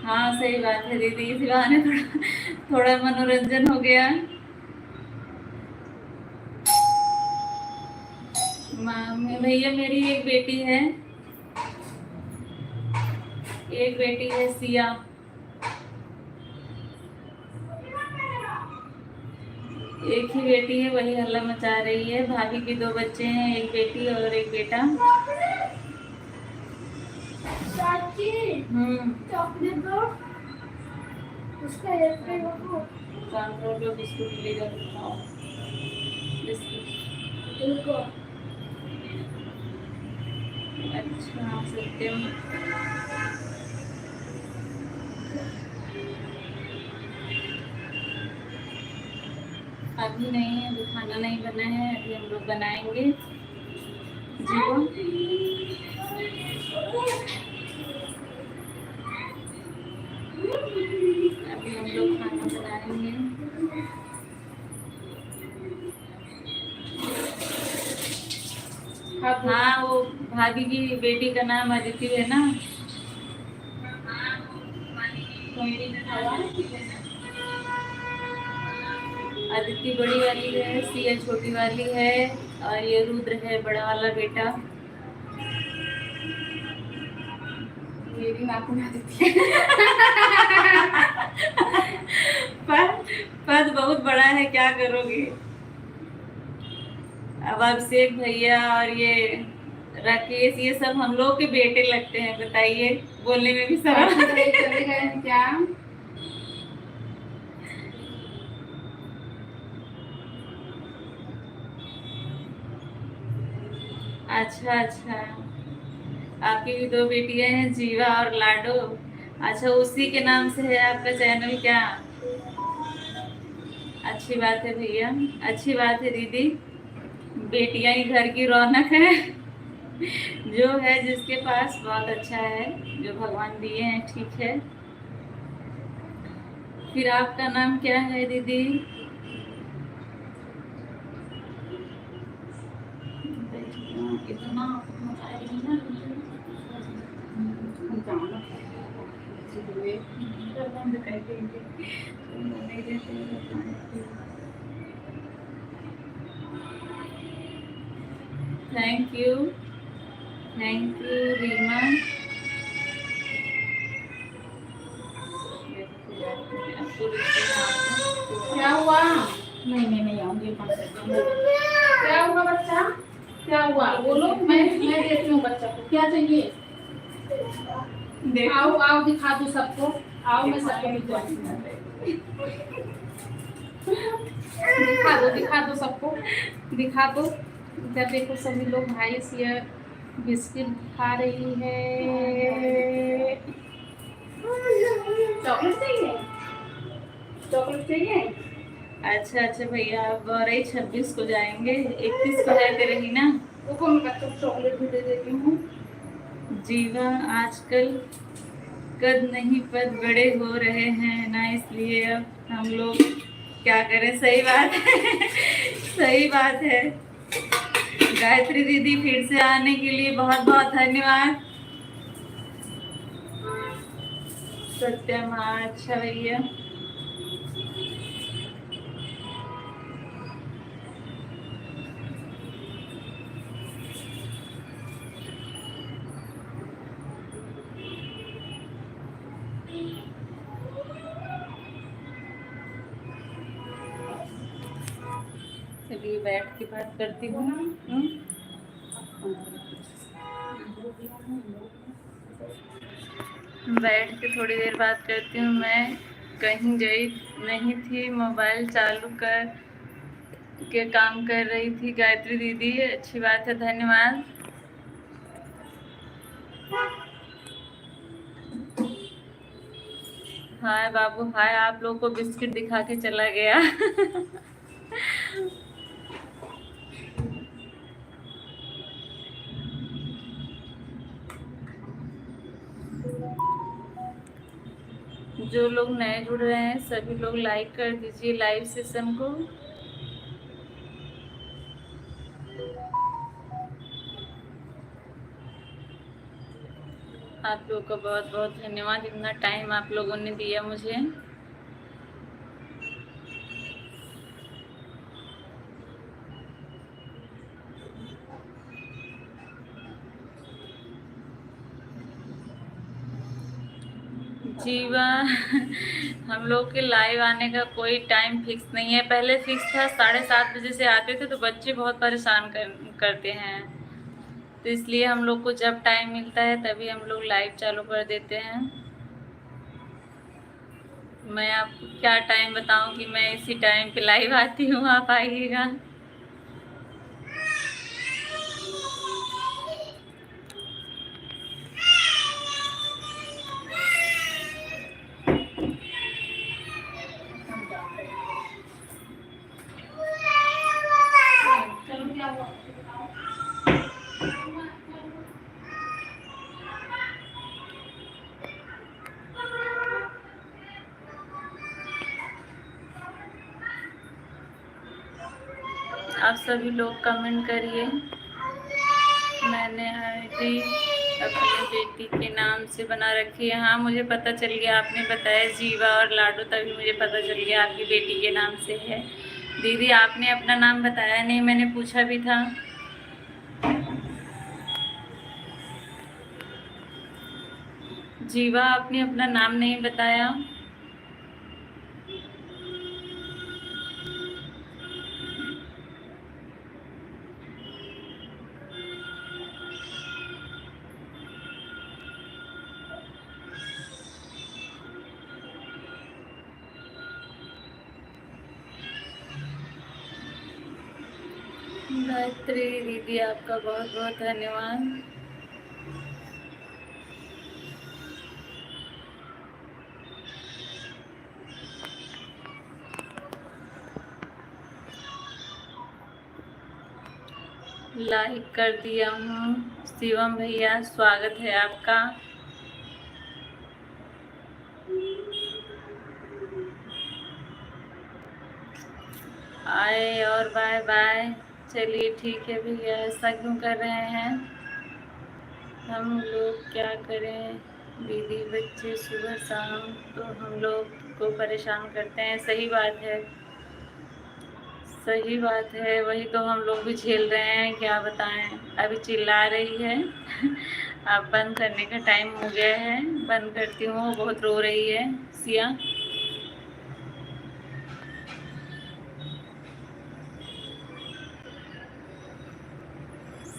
हाँ सही बात है दीदी, इस बहाने थोड़ा मनोरंजन हो गया। भैया मेरी एक बेटी है, एक बेटी है सिया। एक ही बेटी है, वही हल्ला मचा रही है। भाभी के 2 बच्चे हैं, एक बेटी और एक बेटा।
चॉकलेट दो उसका
बिस्कुट ले जाओ। अच्छा सत्यम, अभी नहीं, अभी खाना नहीं बना है, अभी हम लोग बनाएंगे। जीवो अभी हम लोग खाना बनाएंगे। हाँ वो भाभी की बेटी का नाम अदिति है ना। अदिति बड़ी वाली है, सिया छोटी वाली है, और ये रुद्र है बड़ा वाला बेटा।
मेरी नाखून अदिति
पद बहुत बड़ा है, क्या करोगी। अब अभिषेक भैया और ये राकेश, ये सब हम लोग के बेटे लगते हैं, बताइए, बोलने में भी शर्म।
चले गए हैं क्या?
अच्छा अच्छा, आपकी भी 2 बेटियां हैं, जीवा और लाडो। अच्छा उसी के नाम से है आपका चैनल क्या? अच्छी बात है भैया, अच्छी बात है दीदी। बेटियां ही घर की रौनक है। जो है जिसके पास बहुत अच्छा है, जो भगवान दिए हैं, ठीक है। फिर आपका नाम क्या है दीदी? इतना थैंक यू रीमा।
क्या हुआ? नहीं आऊंगी 5 सेकंड में। क्या हुआ बच्चा, क्या हुआ बोलो, मैं देखती हूँ बच्चा को क्या चाहिए। आओ आओ दिखा दो सबको, आओ मैं सबको दिखा दो सबको, दिखा दो। इधर देखो सभी लोग, भाई सिया बिस्किट खा रही है। चॉकलेट चाहिए, चॉकलेट चाहिए।
अच्छा भैया, अब रही 26 को जाएंगे, 31 को जाते रही ना।
रुको मैं बच्चों को चॉकलेट भी दे देती हूँ।
जीवा आजकल कद नहीं पद बड़े हो रहे हैं ना, इसलिए अब हम लोग क्या करें। सही बात है सही बात है। गायत्री दीदी फिर से आने के लिए बहुत बहुत धन्यवाद। सत्यम, अच्छा भैया। चलिए बैठ के बात करती हूँ। बैठ के थोड़ी देर बात करती हूँ। मैं कहीं गई नहीं थी, मोबाइल चालू कर के काम कर रही थी। गायत्री दीदी अच्छी बात है, धन्यवाद। हाय बाबू, हाय। आप लोग को बिस्किट दिखा के चला गया जो लोग नए जुड़ रहे हैं सभी लोग लाइक कर दीजिए लाइव सेशन को। आप लोगों का बहुत बहुत धन्यवाद, इतना टाइम आप लोगों ने दिया मुझे। जीवा हम लोग के लाइव आने का कोई टाइम फिक्स नहीं है। पहले फिक्स था 7:30 बजे से आते थे, तो बच्चे बहुत परेशान करते हैं, तो इसलिए हम लोग को जब टाइम मिलता है तभी हम लोग लाइव चालू कर देते हैं। मैं आपको क्या टाइम बताऊं कि मैं इसी टाइम पे लाइव आती हूँ, आप आइएगा। आप सभी लोग कमेंट करिए। मैंने आईडी अपनी बेटी के नाम से बना रखी है। हाँ, मुझे पता चल गया, आपने बताया जीवा और लाडो, तभी मुझे पता चल गया आपकी बेटी के नाम से है। दीदी आपने अपना नाम बताया नहीं, मैंने पूछा भी था। जीवा आपने अपना नाम नहीं बताया। गायत्री दीदी आपका बहुत बहुत धन्यवाद। लाइक कर दिया हूँ। शिवम भैया स्वागत है आपका। आए और बाय बाय। चलिए ठीक है भैया, ऐसा क्यों कर रहे हैं? हम लोग क्या करें दीदी, बच्चे सुबह शाम तो हम लोग को परेशान करते हैं। सही बात है, सही बात है, वही तो हम लोग भी झेल रहे हैं, क्या बताएं। अभी चिल्ला रही है अब बंद करने का टाइम हो गया है, बंद करती हूँ। बहुत रो रही है सिया।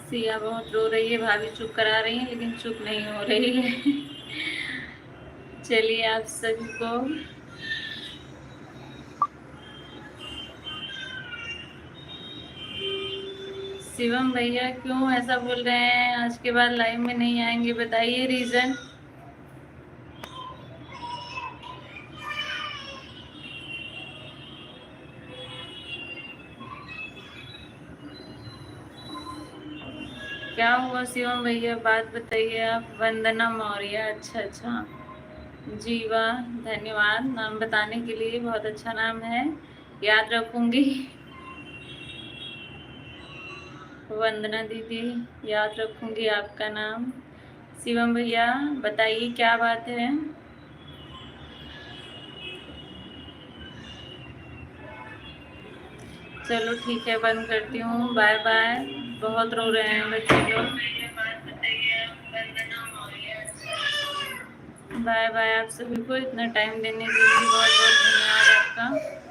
सिया बहुत रो रही है, भाभी चुप करा रही है लेकिन चुप नहीं हो रही है। चलिए आप सभी को शिवम भैया क्यों ऐसा बोल रहे हैं, आज के बाद लाइव में नहीं आएंगे, बताइए रीजन। क्या हुआ शिवम भैया, बात बताइए आप। वंदना मौर्य, अच्छा अच्छा, जीवा, धन्यवाद नाम बताने के लिए, बहुत अच्छा नाम है, याद रखूंगी। वंदना दीदी, याद रखूंगी आपका नाम। शिवम भैया बताइए क्या बात है। चलो ठीक है, बंद करती हूँ, बाय बाय। बहुत रो रहे हैं बच्चे लोग। Bye bye. आप सभी को इतना टाइम देने के लिए बहुत बहुत धन्यवाद आपका।